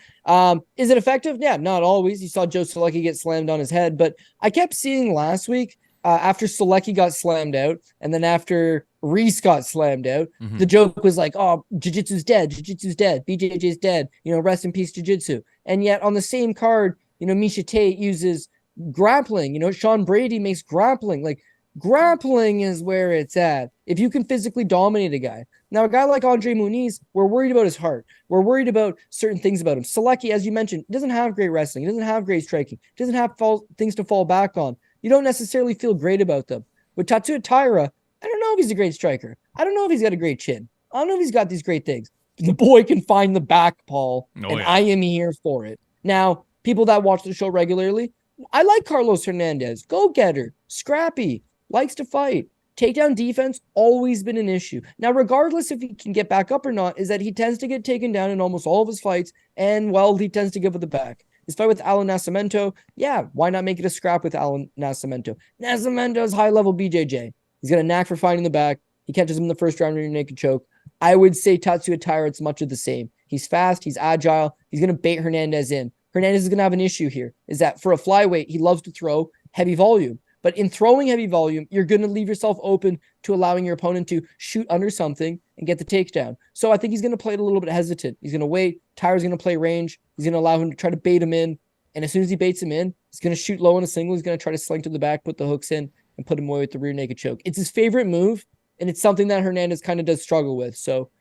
Is it effective? Yeah, not always. You saw Joe Solecki get slammed on his head, but I kept seeing last week, after Solecki got slammed out, and then after Reese got slammed out, the joke was like, oh, Jiu-Jitsu's dead. Jiu-Jitsu's dead. BJJ's dead. Rest in peace, Jiu-Jitsu. And yet on the same card, Miesha Tate uses grappling. Sean Brady makes grappling. Like, grappling is where it's at. If you can physically dominate a guy. Now, a guy like Andre Muniz, we're worried about his heart. We're worried about certain things about him. Solecki, as you mentioned, doesn't have great wrestling. He doesn't have great striking. He doesn't have things to fall back on. You don't necessarily feel great about them. With Tatsuro Taira, I don't know if he's a great striker. I don't know if he's got a great chin. I don't know if he's got these great things. The boy can find the back, Paul, I am here for it. Now, people that watch the show regularly, I like Carlos Hernandez. Go-getter, scrappy, likes to fight. Takedown defense, always been an issue. Now, regardless if he can get back up or not, is that he tends to get taken down in almost all of his fights, and, well, he tends to give with the back. His fight with Alan Nascimento, yeah, why not make it a scrap with Alan Nascimento? Nascimento's high-level BJJ. He's got a knack for fighting the back. He catches him in the first round in a naked choke. I would say Tatsuro Taira, it's much of the same. He's fast, he's agile, he's going to bait Hernandez in. Hernandez is going to have an issue here, is that for a flyweight, he loves to throw heavy volume. But in throwing heavy volume, you're going to leave yourself open to allowing your opponent to shoot under something and get the takedown. So I think he's going to play it a little bit hesitant. He's going to wait. Taira's going to play range. He's going to allow him to try to bait him in. And as soon as he baits him in, he's going to shoot low on a single. He's going to try to sling to the back, put the hooks in, and put him away with the rear naked choke. It's his favorite move, and it's something that Hernandez kind of does struggle with. So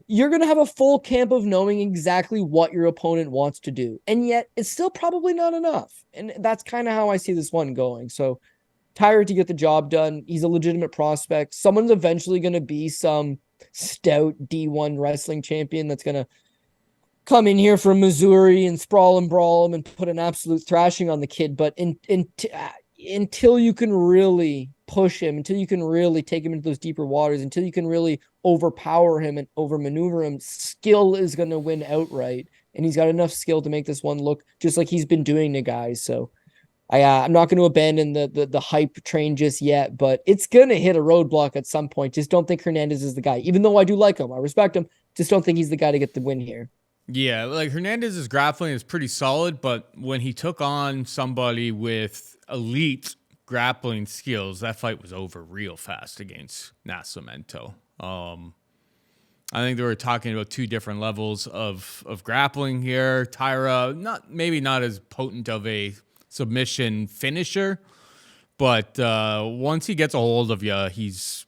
you're going to have a full camp of knowing exactly what your opponent wants to do. And yet it's still probably not enough. And that's kind of how I see this one going. So Taira to get the job done. He's a legitimate prospect. Someone's eventually going to be some stout D1 wrestling champion that's going to come in here from Missouri and sprawl and brawl him and put an absolute thrashing on the kid. But until you can really push him, until you can really take him into those deeper waters, until you can really overpower him and overmaneuver him, skill is going to win outright. And he's got enough skill to make this one look just like he's been doing to guys. So I'm not going to abandon the hype train just yet, but it's going to hit a roadblock at some point. Just don't think Hernandez is the guy. Even though I do like him, I respect him, just don't think he's the guy to get the win here. Yeah, like Hernandez's grappling is pretty solid, but when he took on somebody with elite grappling skills, that fight was over real fast against Nascimento. I think they were talking about two different levels of grappling here. Taira, maybe not as potent of a submission finisher, but once he gets a hold of you, he's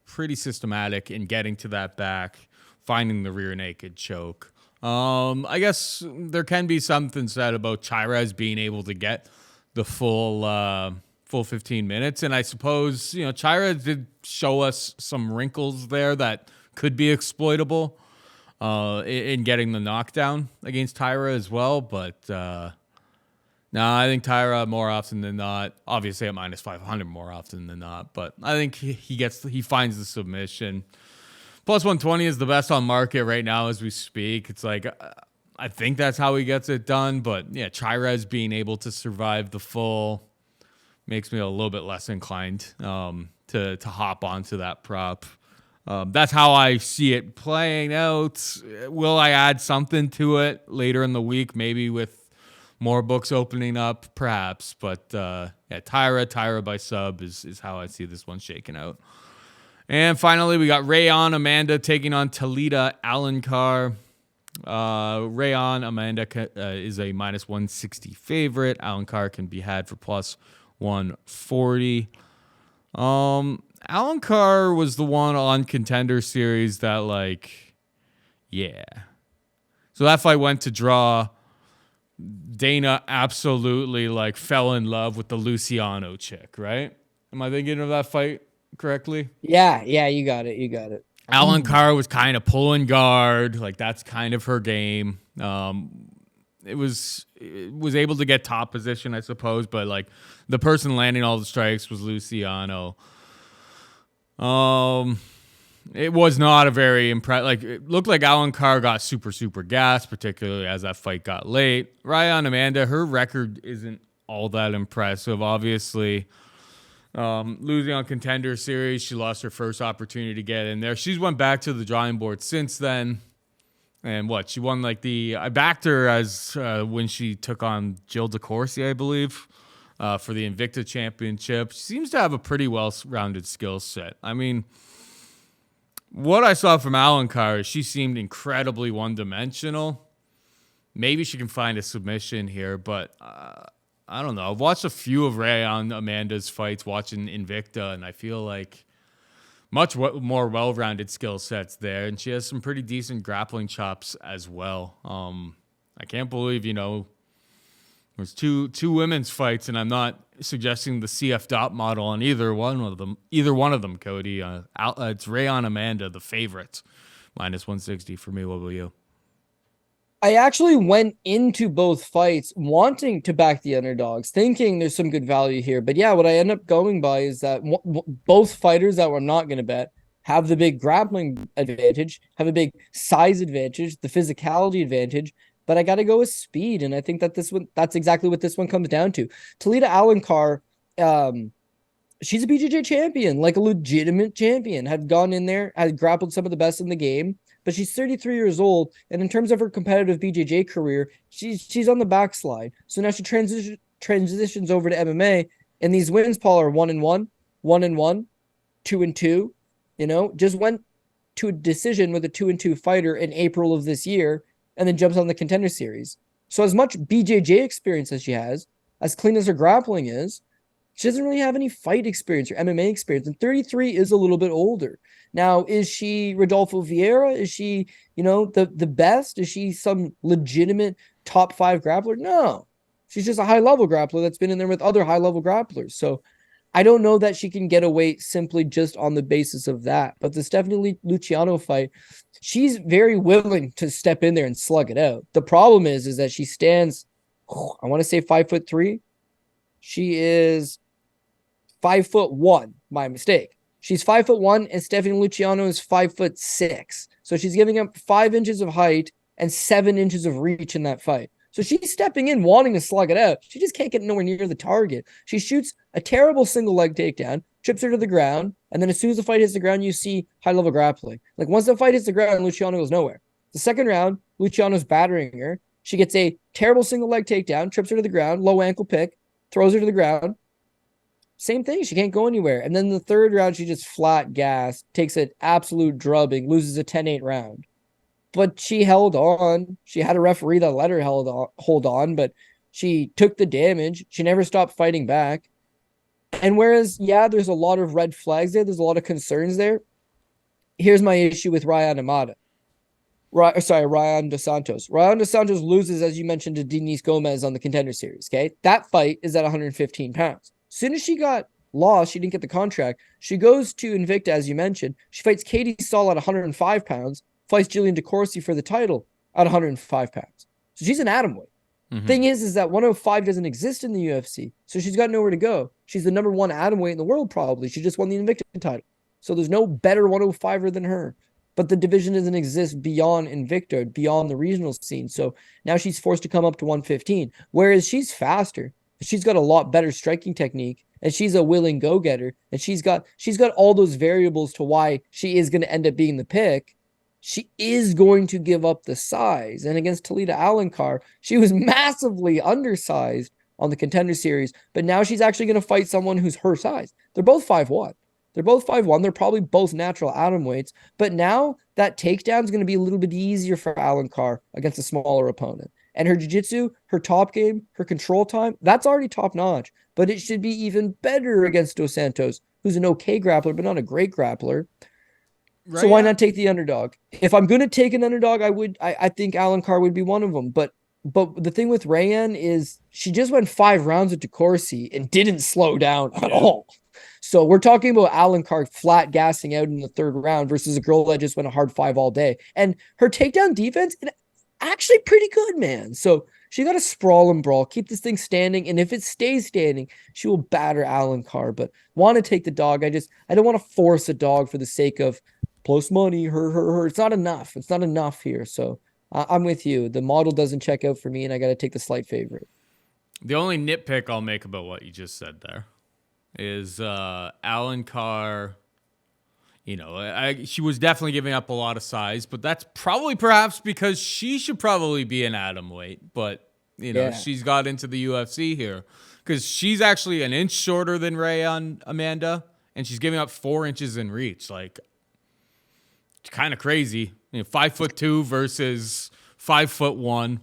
pretty systematic in getting to that back, finding the rear naked choke. I guess there can be something said about Taira being able to get the full 15 minutes. And I suppose, Taira did show us some wrinkles there that could be exploitable in getting the knockdown against Taira as well. But no, I think Taira more often than not, obviously at minus 500 more often than not, but I think he finds the submission. Plus 120 is the best on market right now as we speak. It's like, I think that's how he gets it done. But yeah, Taira being able to survive the full makes me a little bit less inclined to hop onto that prop. That's how I see it playing out. Will I add something to it later in the week? Maybe with more books opening up, perhaps. But Taira by sub is how I see this one shaking out. And finally, we got Rayanne Amanda taking on Talita Alencar. Rayanne Amanda is a minus 160 favorite. Alencar can be had for plus 140. Alencar was the one on Contender Series that, So that fight went to draw. Dana absolutely, fell in love with the Luciano chick, right? Am I thinking of that fight correctly? Yeah, you got it. Alencar was kind of pulling guard. That's kind of her game. It was able to get top position, I suppose, but, the person landing all the strikes was Luciano. It was not a very it looked like Alencar got super, super gassed, particularly as that fight got late. Rayanne Amanda, her record isn't all that impressive. Obviously, losing on Contender Series, she lost her first opportunity to get in there. She's went back to the drawing board since then. And she won I backed her as when she took on Jill DeCourcy, I believe, for the Invicta Championship. She seems to have a pretty well-rounded skill set. I mean, what I saw from Alencar is she seemed incredibly one-dimensional. Maybe she can find a submission here, but I don't know. I've watched a few of Rayanne Amanda's fights watching Invicta, and I feel like much more well-rounded skill sets there, and she has some pretty decent grappling chops as well. I can't believe, there's two women's fights, and I'm not suggesting the CF dot model on either one of them, Cody. It's Rayanne Amanda, the favorite, minus 160 for me. What about you? I actually went into both fights wanting to back the underdogs, thinking there's some good value here. But yeah, what I end up going by is that both fighters that we're not going to bet have the big grappling advantage, have a big size advantage, the physicality advantage. But I got to go with speed, and I think that that's exactly what this one comes down to. Talita Alencar, she's a BJJ champion, a legitimate champion, had gone in there, had grappled some of the best in the game. But she's 33 years old, and in terms of her competitive BJJ career, she's on the backslide. So now she transitions over to MMA, and these wins, Paul, are 1-1, 1-1, 2-2. Just went to a decision with a 2-2 fighter in April of this year, and then jumps on the Contender Series. So as much BJJ experience as she has, as clean as her grappling is, she doesn't really have any fight experience or MMA experience. And 33 is a little bit older. Now, is she Rodolfo Vieira? Is she, the best? Is she some legitimate top 5 grappler? No. She's just a high-level grappler that's been in there with other high-level grapplers. So I don't know that she can get away simply just on the basis of that. But the Stephanie Luciano fight, she's very willing to step in there and slug it out. The problem is that she stands, I want to say 5'3". She is 5'1". My mistake. She's 5'1", and Stephanie Luciano is 5'6". So she's giving up 5 inches of height and 7 inches of reach in that fight. So she's stepping in, wanting to slug it out. She just can't get nowhere near the target. She shoots a terrible single leg takedown, trips her to the ground, and then as soon as the fight hits the ground, you see high-level grappling. Once the fight hits the ground, Luciano goes nowhere. The second round, Luciano's battering her. She gets a terrible single leg takedown, trips her to the ground, low ankle pick, throws her to the ground. Same thing. She can't go anywhere. And then the third round, she just flat gas, takes an absolute drubbing, loses a 10-8 round. But she held on. She had a referee that let her hold on, but she took the damage. She never stopped fighting back. And whereas, there's a lot of red flags there, there's a lot of concerns there. Here's my issue with Rayanne Amada. Rayanne Dos Santos. Rayanne Dos Santos loses, as you mentioned, to Denise Gomez on the Contender Series, okay? That fight is at 115 pounds. As soon as she got lost, she didn't get the contract. She goes to Invicta, as you mentioned. She fights Katie Stahl at 105 pounds, fights Jillian DeCourcy for the title at 105 pounds. So she's an atomweight. Mm-hmm. Thing is that 105 doesn't exist in the UFC, so she's got nowhere to go. She's the number 1 atomweight in the world, probably. She just won the Invicta title. So there's no better 105er than her. But the division doesn't exist beyond Invicta, beyond the regional scene. So now she's forced to come up to 115, whereas she's faster. She's got a lot better striking technique, and she's a willing go-getter, and she's got all those variables to why she is going to end up being the pick. She is going to give up the size. And against Talita Alencar, she was massively undersized on the Contender Series, but now she's actually going to fight someone who's her size. They're both 5'1". They're both 5'1". They're probably both natural atom weights, but now that takedown is going to be a little bit easier for Alencar against a smaller opponent. And her jiu-jitsu, her top game, her control time, that's already top-notch. But it should be even better against Dos Santos, who's an okay grappler, but not a great grappler. Right, so why not take the underdog? If I'm going to take an underdog, I think Alencar would be one of them. But the thing with Rayanne is she just went 5 rounds with Corsi and didn't slow down at all. So we're talking about Alencar flat gassing out in the 3rd round versus a girl that just went a hard 5 all day. And her takedown defense, actually pretty good, man. So she got to sprawl and brawl, keep this thing standing. And if it stays standing, she will batter Alencar. But want to take the dog. I don't want to force a dog for the sake of plus money. Her. It's not enough. It's not enough here. So I'm with you. The model doesn't check out for me, and I got to take the slight favorite. The only nitpick I'll make about what you just said there is Alencar. You know, she was definitely giving up a lot of size, but that's probably perhaps because she should probably be an atom weight. But, you know, she's got into the UFC here because she's actually an inch shorter than Rayanne Amanda, and she's giving up 4 inches in reach. Like, it's kind of crazy. You know, 5'2" versus 5'1".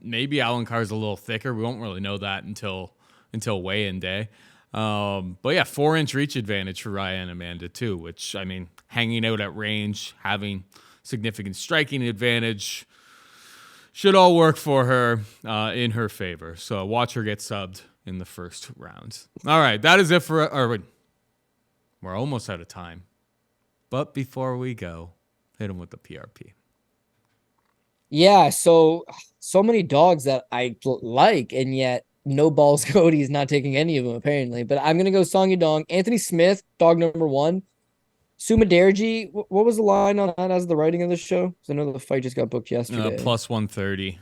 Maybe Alencar's a little thicker. We won't really know that until weigh-in day. But yeah, 4-inch reach advantage for Rayanne Amanda too, which, I mean, hanging out at range, having significant striking advantage should all work for her in her favor. So watch her get subbed in the 1st round. All right, that is it for we're almost out of time. But before we go, hit him with the PRP. Yeah, so many dogs that I like, and yet no balls Cody is not taking any of them, apparently. But I'm going to go Song Yadong. Anthony Smith, dog number 1. Sumudaerji, what was the line on that as the writing of the show? Because I know the fight just got booked yesterday. Plus 130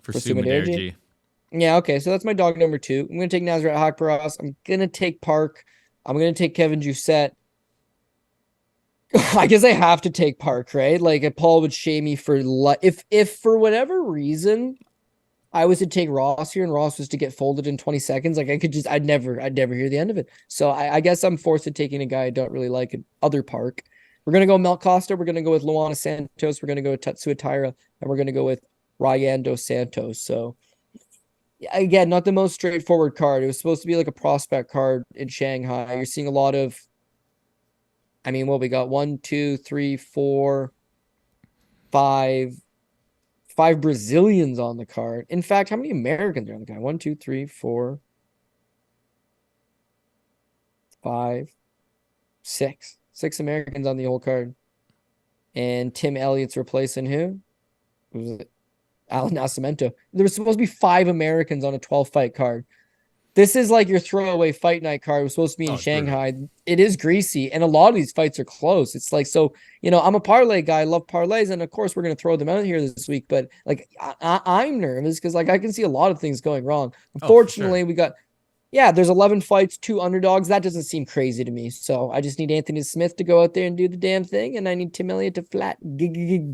for Sumudaerji. Yeah, okay. So that's my dog number 2. I'm going to take Nasrat Haqparast. I'm going to take Park. I'm going to take Kevin Jousset. I guess I have to take Park, right? Like, Paul would shame me for if for whatever reason I was to take Ross here and Ross was to get folded in 20 seconds, like I'd never hear the end of it. So I guess I'm forced to taking a guy I don't really like, other Park. We're going to go Melk Costa. We're going to go with Luana Santos. We're going to go with Tatsuro Taira, and we're going to go with Rayanne Dos Santos. So again, not the most straightforward card. It was supposed to be like a prospect card in Shanghai. You're seeing a lot of, I mean, what we got 1, 2, 3, 4, 5 Brazilians on the card. In fact, how many Americans are on the card? 1, 2, 3, 4, 5, 6. 6 Americans on the whole card. And Tim Elliott's replacing who? Who was it? Alan Nascimento. There was supposed to be 5 Americans on a 12-fight card. This is like your throwaway fight night card. It was supposed to be in Shanghai. Brutal. It is greasy, and a lot of these fights are close. It's like, so, you know, I'm a parlay guy. I love parlays, and of course we're going to throw them out here this week. But like, I'm nervous because like I can see a lot of things going wrong. Unfortunately, we got, there's 11 fights, 2 underdogs. That doesn't seem crazy to me. So I just need Anthony Smith to go out there and do the damn thing, and I need Tim Elliott to flat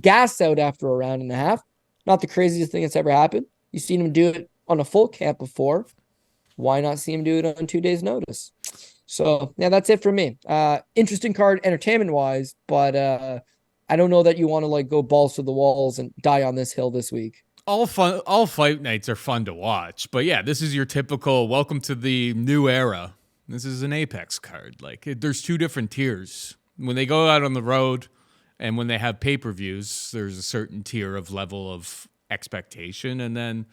gas out after a round and a half. Not the craziest thing that's ever happened. You've seen him do it on a full camp before. Why not see him do it on 2 days' notice? So, yeah, that's it for me. Interesting card entertainment-wise, but I don't know that you want to like go balls to the walls and die on this hill this week. All fight nights are fun to watch, but yeah, this is your typical welcome to the new era. This is an Apex card. Like, there's 2 different tiers. When they go out on the road and when they have pay-per-views, there's a certain tier of level of expectation, and then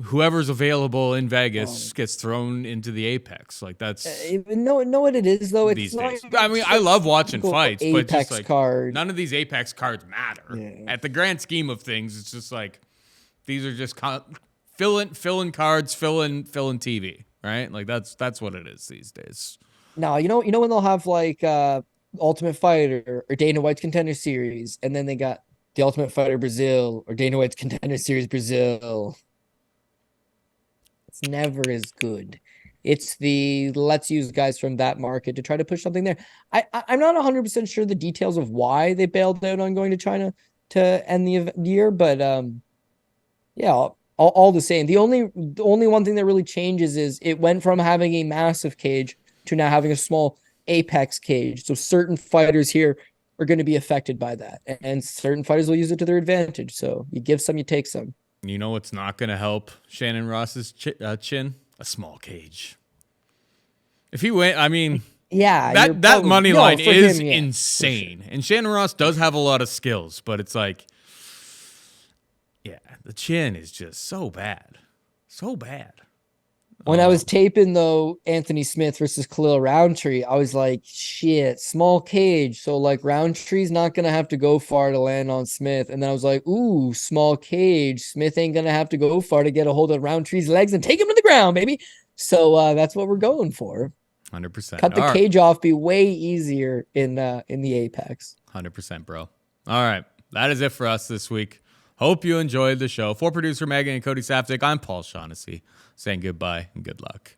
whoever's available in Vegas gets thrown into the Apex. Like, that's know what it is though. It's not, I mean, I love watching fights, but just like card. None of these Apex cards matter. Yeah. At the grand scheme of things, it's just like these are just fill in cards, fill in TV, right? Like that's what it is these days. No, you know when they'll have like Ultimate Fighter or Dana White's Contender Series, and then they got the Ultimate Fighter Brazil or Dana White's Contender Series Brazil. It's never as good. It's the let's use guys from that market to try to push something there. I'm not 100% sure the details of why they bailed out on going to China to end the year, but yeah, all the same. The only one thing that really changes is it went from having a massive cage to now having a small apex cage. So certain fighters here are going to be affected by that, and certain fighters will use it to their advantage. So you give some, you take some. You know what's not going to help Shannon Ross's chin? A small cage. If he went, I mean, yeah, that money line is him, insane. Sure. And Shannon Ross does have a lot of skills, but it's like, yeah, the chin is just so bad. So bad. When I was taping, though, Anthony Smith versus Khalil Rountree, I was like, shit, small cage. So, like, Rountree's not going to have to go far to land on Smith. And then I was like, ooh, small cage. Smith ain't going to have to go far to get a hold of Rountree's legs and take him to the ground, baby. So that's what we're going for. 100%. Cut the cage off, be way easier in the apex. 100%, bro. All right. That is it for us this week. Hope you enjoyed the show. For producer Megan and Cody Saftic, I'm Paul Shaughnessy, saying goodbye and good luck.